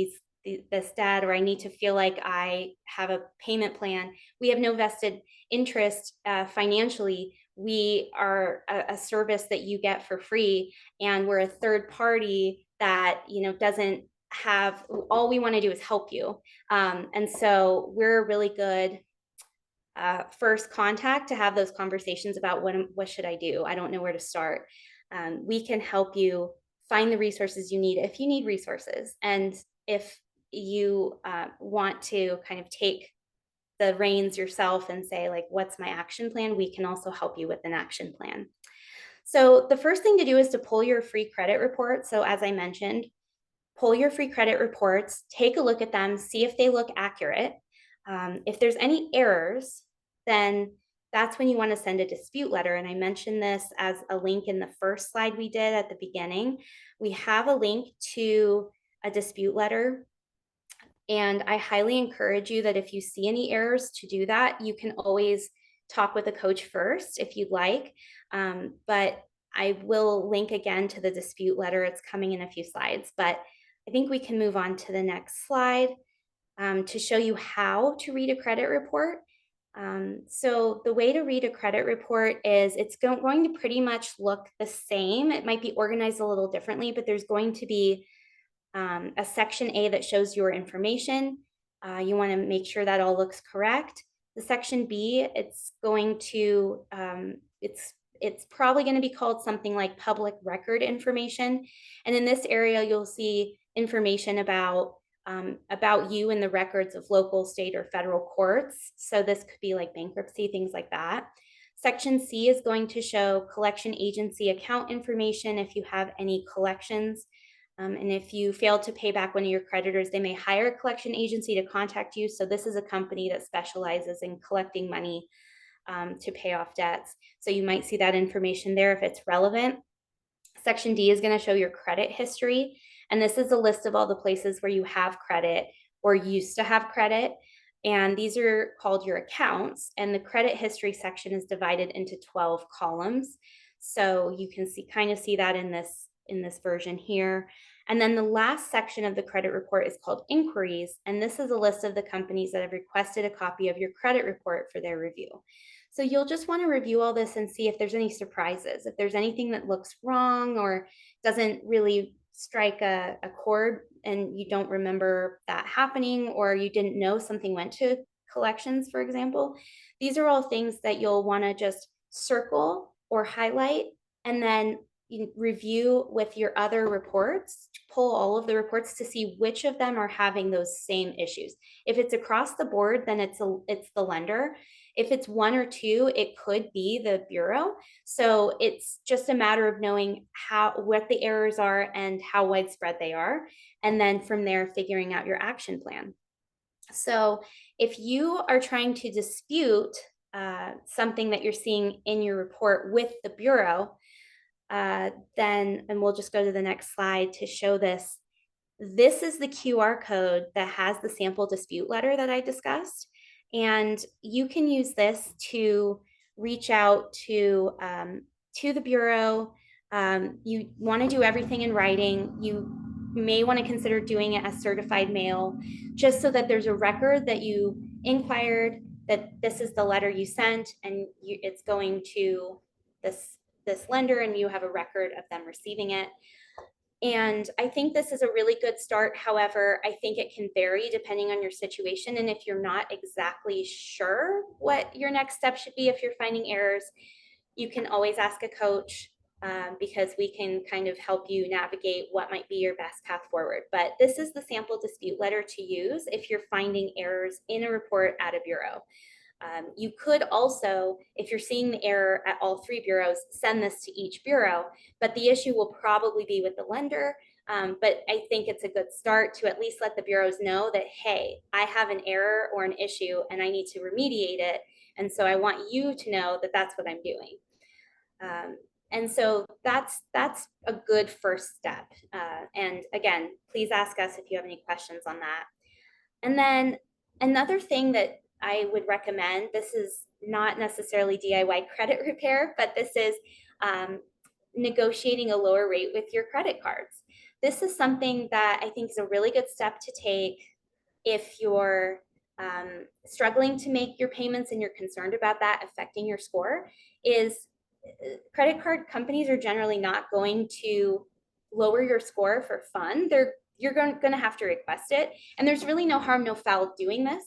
this debt, or I need to feel like I have a payment plan." We have no vested interest financially. We are a service that you get for free, and we're a third party that doesn't have. All we want to do is help you, and so we're a really good first contact to have those conversations about what should I do. I don't know where to start. We can help you find the resources you need if you need resources, and if you want to kind of take the reins yourself and say, like, what's my action plan, we can also help you with an action plan. So the first thing to do is to pull your free credit report. So as I mentioned, pull your free credit reports, take a look at them, see if they look accurate. If there's any errors, then that's when you want to send a dispute letter. And I mentioned this as a link in the first slide we did at the beginning. We have a link to a dispute letter. And I highly encourage you that if you see any errors to do that, you can always talk with a coach first if you'd like. But I will link again to the dispute letter. It's coming in a few slides, but I think we can move on to the next slide to show you how to read a credit report. So the way to read a credit report is it's going to pretty much look the same. It might be organized a little differently, but there's going to be a section A that shows your information. You want to make sure that all looks correct. The section B, it's going to it's probably going to be called something like public record information. And in this area, you'll see information about you in the records of local, state, or federal courts. So this could be like bankruptcy, things like that. Section C is going to show collection agency account information if you have any collections. And if you fail to pay back one of your creditors, they may hire a collection agency to contact you. So this is a company that specializes in collecting money to pay off debts. So you might see that information there if it's relevant. Section D is going to show your credit history. And this is a list of all the places where you have credit or used to have credit. And these are called your accounts. And the credit history section is divided into 12 columns. So you can kind of see that in this version here. And then the last section of the credit report is called inquiries. And this is a list of the companies that have requested a copy of your credit report for their review. So you'll just want to review all this and see if there's any surprises, if there's anything that looks wrong or doesn't really strike a chord and you don't remember that happening, or you didn't know something went to collections, for example. These are all things that you'll want to just circle or highlight and then review with your other reports, pull all of the reports to see which of them are having those same issues. If it's across the board, then it's the lender. If it's one or two, it could be the bureau. So it's just a matter of knowing what the errors are and how widespread they are, and then from there figuring out your action plan. So if you are trying to dispute something that you're seeing in your report with the bureau, then, and we'll just go to the next slide to show this. This is the QR code that has the sample dispute letter that I discussed. And you can use this to reach out to the bureau. You want to do everything in writing. You may want to consider doing it as certified mail, just so that there's a record that you inquired, that this is the letter you sent, and it's going to this lender, and you have a record of them receiving it. And I think this is a really good start. However, I think it can vary depending on your situation. And if you're not exactly sure what your next step should be, if you're finding errors, you can always ask a coach because we can kind of help you navigate what might be your best path forward. But this is the sample dispute letter to use if you're finding errors in a report at a bureau. You could also, if you're seeing the error at all three bureaus, send this to each bureau, but the issue will probably be with the lender. But I think it's a good start to at least let the bureaus know that, hey, I have an error or an issue and I need to remediate it. And so I want you to know that that's what I'm doing. And so that's a good first step. And again, please ask us if you have any questions on that. And then another thing that I would recommend, this is not necessarily DIY credit repair, but this is negotiating a lower rate with your credit cards. This is something that I think is a really good step to take if you're struggling to make your payments and you're concerned about that affecting your score. Is credit card companies are generally not going to lower your score for fun. You're going to have to request it. And there's really no harm, no foul doing this.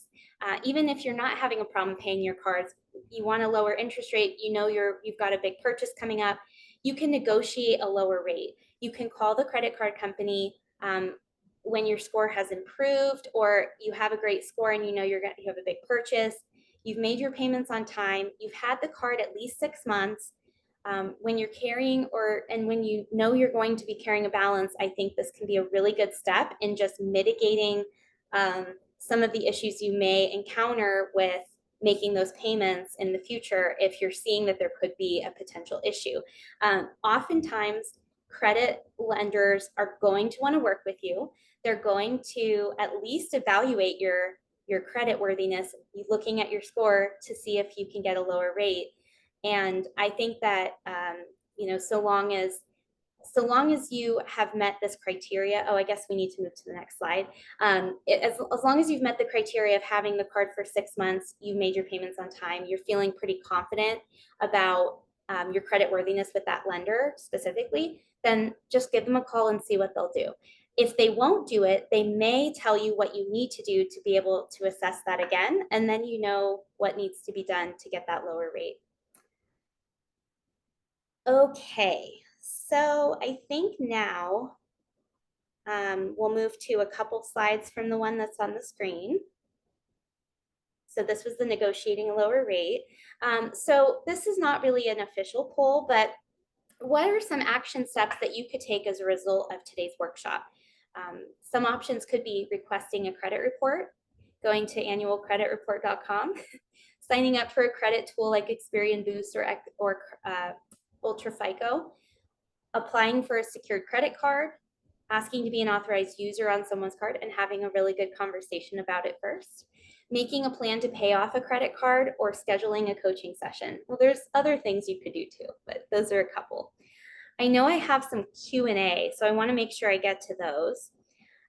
Even if you're not having a problem paying your cards, you want a lower interest rate, you know you've got a big purchase coming up, you can negotiate a lower rate. You can call the credit card company when your score has improved or you have a great score and you know you have a big purchase, you've made your payments on time, you've had the card at least 6 months. When you're carrying and when you know you're going to be carrying a balance, I think this can be a really good step in just mitigating some of the issues you may encounter with making those payments in the future if you're seeing that there could be a potential issue. Oftentimes, credit lenders are going to want to work with you. They're going to at least evaluate your credit worthiness, looking at your score to see if you can get a lower rate. And I think that so long as you have met this criteria, I guess we need to move to the next slide. As long as you've met the criteria of having the card for 6 months, you made your payments on time, you're feeling pretty confident about your credit worthiness with that lender specifically, then just give them a call and see what they'll do. If they won't do it, they may tell you what you need to do to be able to assess that again, and then you know what needs to be done to get that lower rate. Okay, so I think now we'll move to a couple slides from the one that's on the screen. So this was the negotiating a lower rate. So this is not really an official poll, but what are some action steps that you could take as a result of today's workshop? Some options could be requesting a credit report, going to annualcreditreport.com, signing up for a credit tool like Experian Boost or Ultra FICO, applying for a secured credit card, asking to be an authorized user on someone's card and having a really good conversation about it first, making a plan to pay off a credit card, or scheduling a coaching session. Well, there's other things you could do too, but those are a couple. I know I have some Q&A, so I want to make sure I get to those.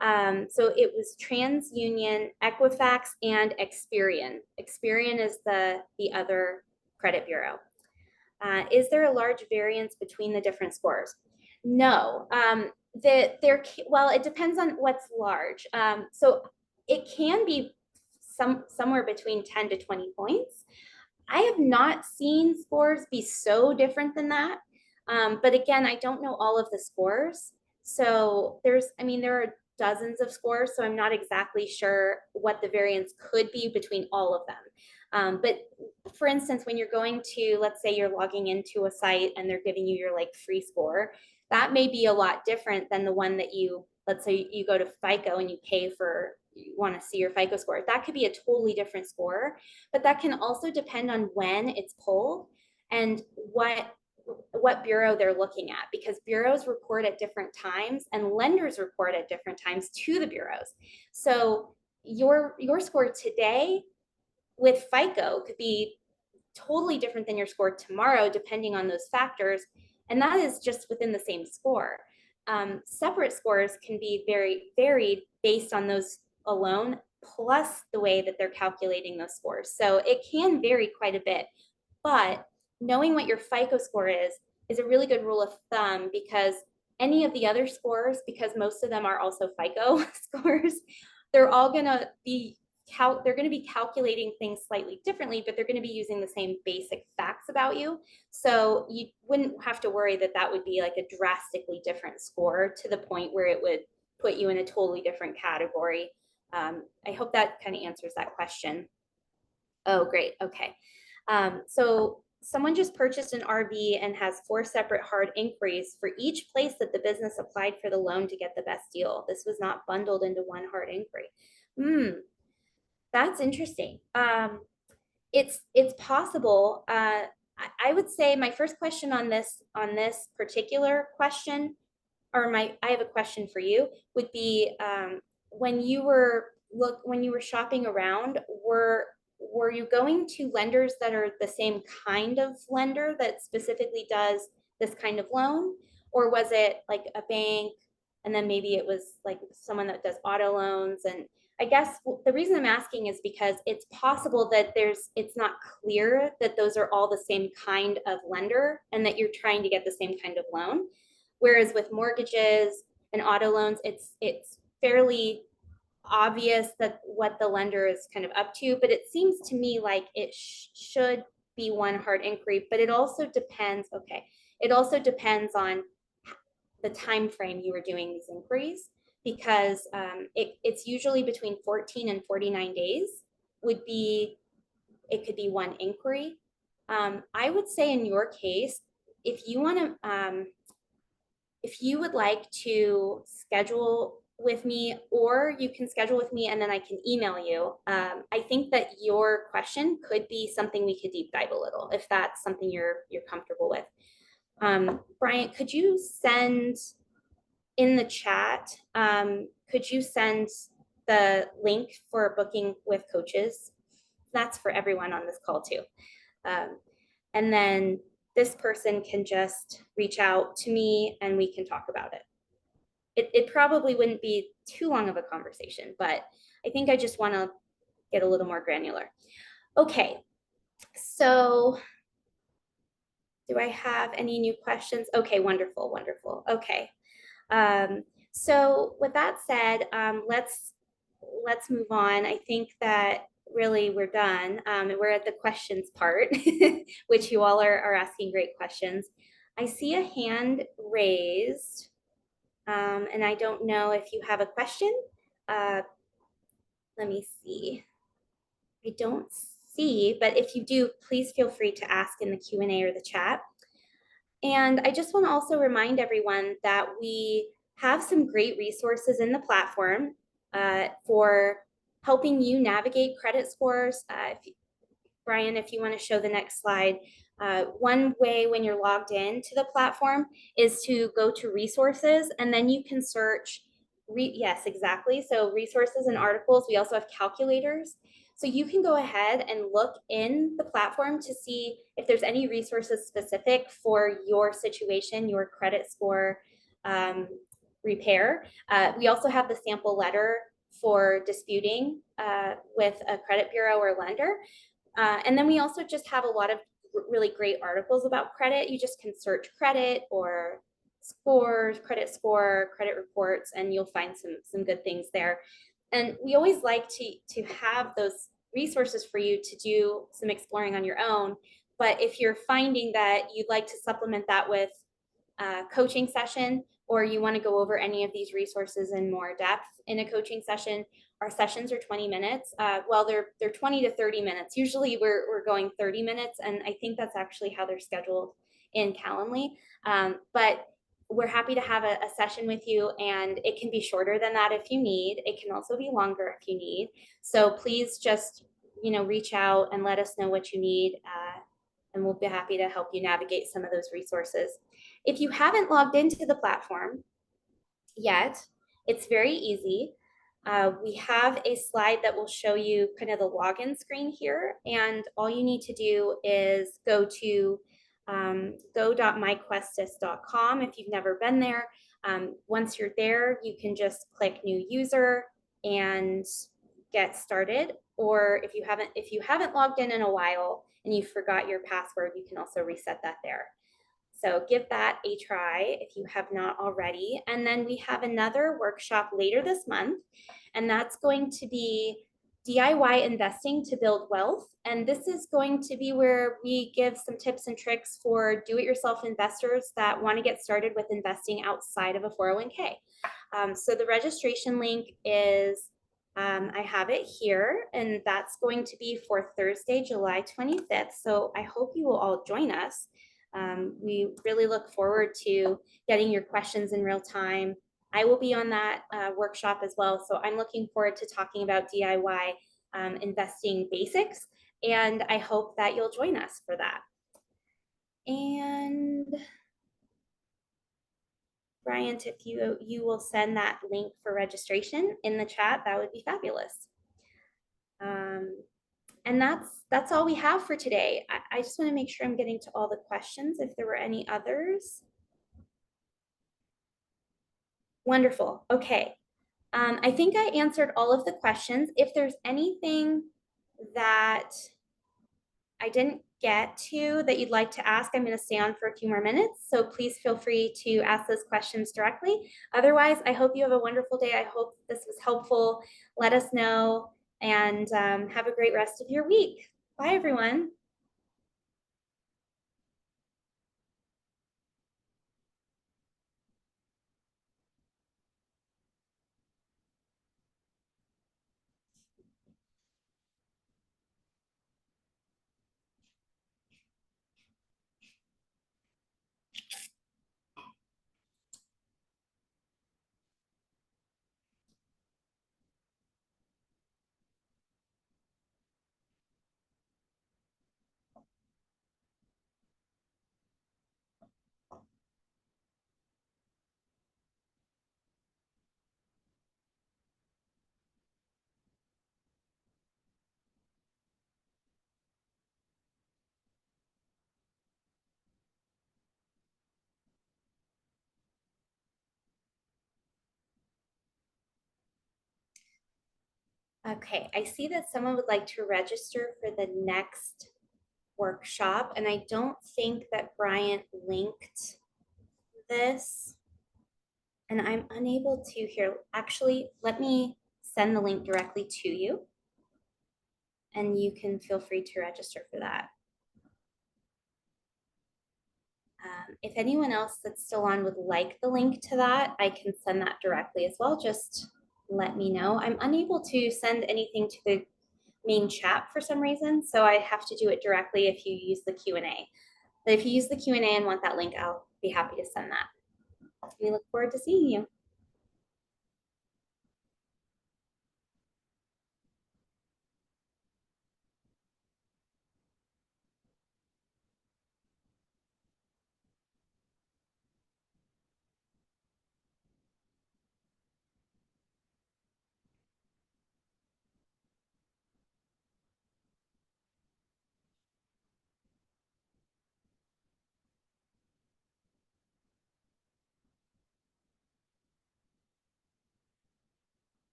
So it was TransUnion, Equifax, and Experian. Experian is the other credit bureau. Is there a large variance between the different scores? No. Well, it depends on what's large. So it can be somewhere between 10 to 20 points. I have not seen scores be so different than that. But again, I don't know all of the scores. So there are dozens of scores, so I'm not exactly sure what the variance could be between all of them. But for instance, when you're going to, let's say you're logging into a site and they're giving you your free score, that may be a lot different than the one that let's say you go to FICO and you want to see your FICO score. That could be a totally different score, but that can also depend on when it's pulled and what bureau they're looking at, because bureaus report at different times and lenders report at different times to the bureaus. So your score today with FICO could be totally different than your score tomorrow, depending on those factors. And that is just within the same score. Separate scores can be very varied based on those alone, plus the way that they're calculating those scores. So it can vary quite a bit, but knowing what your FICO score is a really good rule of thumb, because any of the other scores, because most of them are also FICO scores, they're all going to be calculating things slightly differently, but they're going to be using the same basic facts about you. So you wouldn't have to worry that would be like a drastically different score to the point where it would put you in a totally different category. I hope that kind of answers that question. Oh, great. Okay. So someone just purchased an RV and has 4 separate hard inquiries for each place that the business applied for the loan to get the best deal. This was not bundled into one hard inquiry. Hmm, that's interesting. It's possible. I would say my first question on this particular question, or my I have a question for you, would be when you were shopping around, were you going to lenders that are the same kind of lender that specifically does this kind of loan, or was it like a bank, and then maybe it was like someone that does auto loans? And I guess the reason I'm asking is because it's possible that it's not clear that those are all the same kind of lender and that you're trying to get the same kind of loan. Whereas with mortgages and auto loans, it's fairly obvious that what the lender is kind of up to, but it seems to me like it should be one hard inquiry, but it also depends. Okay, it also depends on the time frame you were doing these inquiries, because it's usually between 14 and 49 days would be, it could be one inquiry. I would say in your case, if you want to if you would like to schedule with me, or you can schedule with me and then I can email you. I think that your question could be something we could deep dive a little, if that's something you're comfortable with. Bryant, could you send in the chat? Could you send the link for booking with coaches? That's for everyone on this call too. And then this person can just reach out to me and we can talk about it. It probably wouldn't be too long of a conversation, but I think I just want to get a little more granular. Okay, so do I have any new questions? Okay, wonderful, wonderful. Okay, so with that said, let's move on. I think that really we're done. We're at the questions part, which you all are asking great questions. I see a hand raised. And I don't know if you have a question. Uh, let me see. I don't see, but if you do, please feel free to ask in the Q&A or the chat. And I just want to also remind everyone that we have some great resources in the platform for helping you navigate credit scores. Brian, if you want to show the next slide, one way when you're logged in to the platform is to go to resources, and then you can search, yes, exactly. So resources and articles. We also have calculators. So you can go ahead and look in the platform to see if there's any resources specific for your situation, your credit score repair. We also have the sample letter for disputing with a credit bureau or lender. And then we also just have a lot of really great articles about credit. You just can search credit or scores, credit score, credit reports, and you'll find some good things there. And we always like to have those resources for you to do some exploring on your own. But if you're finding that you'd like to supplement that with a coaching session, or you want to go over any of these resources in more depth in a coaching session, our sessions are 20 minutes. Well, they're 20 to 30 minutes. Usually we're going 30 minutes, and I think that's actually how they're scheduled in Calendly. But we're happy to have a session with you, and it can be shorter than that if you need. It can also be longer if you need. So please just reach out and let us know what you need, and we'll be happy to help you navigate some of those resources. If you haven't logged into the platform yet, it's very easy. We have a slide that will show you kind of the login screen here, and all you need to do is go to go.myquestis.com if you've never been there. Once you're there, you can just click new user and get started. Or if you haven't logged in a while and you forgot your password, you can also reset that there. So give that a try if you have not already. And then we have another workshop later this month, and that's going to be DIY investing to build wealth. And this is going to be where we give some tips and tricks for do-it-yourself investors that want to get started with investing outside of a 401k. So the registration link is I have it here, and that's going to be for Thursday, July 25th. So I hope you will all join us. We really look forward to getting your questions in real time. I will be on that workshop as well. So I'm looking forward to talking about DIY investing basics, and I hope that you'll join us for that. And Bryant, if you will send that link for registration in the chat, that would be fabulous. And that's all we have for today. I just want to make sure I'm getting to all the questions if there were any others. Wonderful. Okay. I think I answered all of the questions. If there's anything that I didn't get to that you'd like to ask, I'm going to stay on for a few more minutes. So please feel free to ask those questions directly. Otherwise, I hope you have a wonderful day. I hope this was helpful. Let us know, and have a great rest of your week. Bye, everyone. Okay, I see that someone would like to register for the next workshop, and I don't think that Bryant linked this, and I'm unable to here. Actually, let me send the link directly to you, and you can feel free to register for that. If anyone else that's still on would like the link to that, I can send that directly as well. Just let me know. I'm unable to send anything to the main chat for some reason, so I have to do it directly if you use the Q&A. But if you use the Q&A and want that link, I'll be happy to send that. We look forward to seeing you.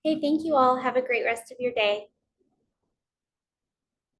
Okay, thank you all. Have a great rest of your day.